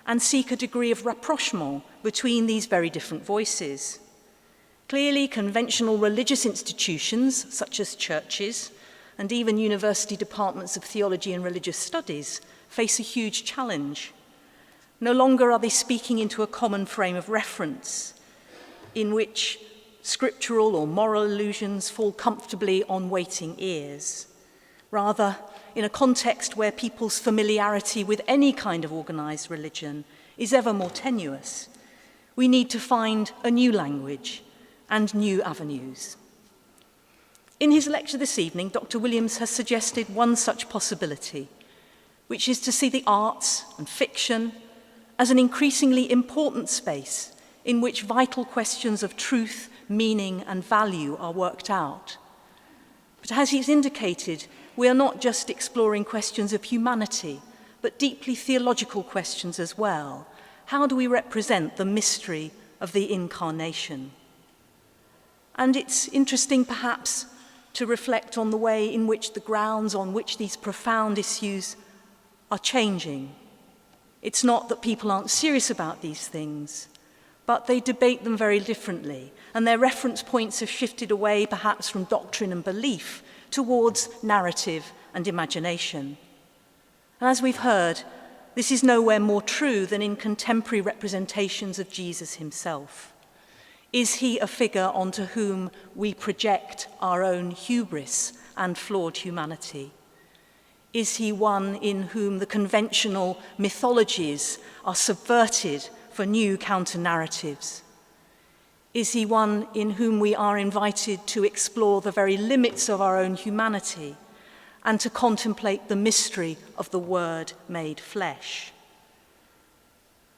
and seek a degree of rapprochement between these very different voices? Clearly, conventional religious institutions, such as churches, and even university departments of theology and religious studies, face a huge challenge. No longer are they speaking into a common frame of reference in which scriptural or moral allusions fall comfortably on waiting ears. Rather, in a context where people's familiarity with any kind of organized religion is ever more tenuous, we need to find a new language and new avenues. In his lecture this evening, Dr. Williams has suggested one such possibility, which is to see the arts and fiction as an increasingly important space in which vital questions of truth, meaning, and value are worked out. But as he's indicated, we are not just exploring questions of humanity, but deeply theological questions as well. How do we represent the mystery of the incarnation? And it's interesting perhaps to reflect on the way in which the grounds on which these profound issues are changing. It's not that people aren't serious about these things, but they debate them very differently, and their reference points have shifted away perhaps from doctrine and belief towards narrative and imagination. And as we've heard, this is nowhere more true than in contemporary representations of Jesus himself. Is he a figure onto whom we project our own hubris and flawed humanity? Is he one in whom the conventional mythologies are subverted for new counter-narratives? Is he one in whom we are invited to explore the very limits of our own humanity and to contemplate the mystery of the Word made flesh?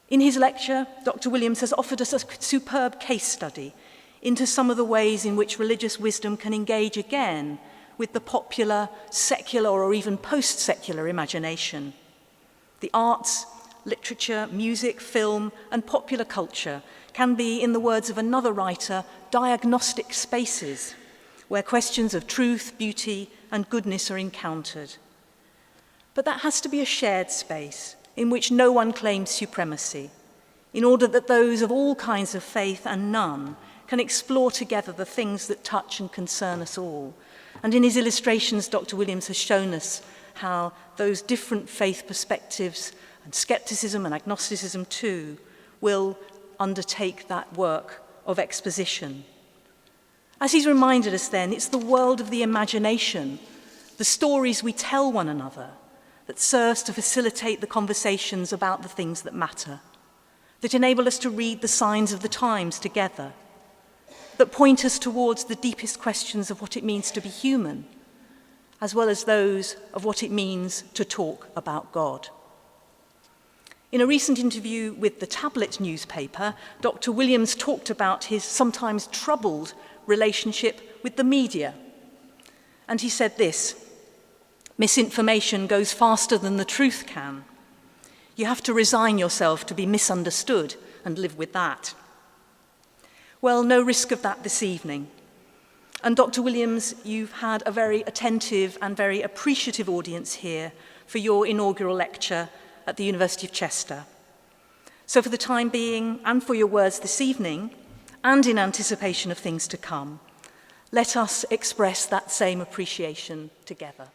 In his lecture, Dr. Williams has offered us a superb case study into some of the ways in which religious wisdom can engage again with the popular, secular, or even post-secular imagination. The arts, literature, music, film, and popular culture can be, in the words of another writer, diagnostic spaces where questions of truth, beauty, and goodness are encountered. But that has to be a shared space in which no one claims supremacy, in order that those of all kinds of faith and none can explore together the things that touch and concern us all. And in his illustrations, Dr. Williams has shown us how those different faith perspectives and skepticism and agnosticism too will undertake that work of exposition. As he's reminded us then, it's the world of the imagination, the stories we tell one another, that serves to facilitate the conversations about the things that matter, that enable us to read the signs of the times together, that point us towards the deepest questions of what it means to be human, as well as those of what it means to talk about God. In a recent interview with the Tablet newspaper, Dr. Williams talked about his sometimes troubled relationship with the media. And he said this: "Misinformation goes faster than the truth can. You have to resign yourself to be misunderstood and live with that." Well, no risk of that this evening. And Dr. Williams, you've had a very attentive and very appreciative audience here for your inaugural lecture at the University of Chester. So for the time being, and for your words this evening, and in anticipation of things to come, let us express that same appreciation together.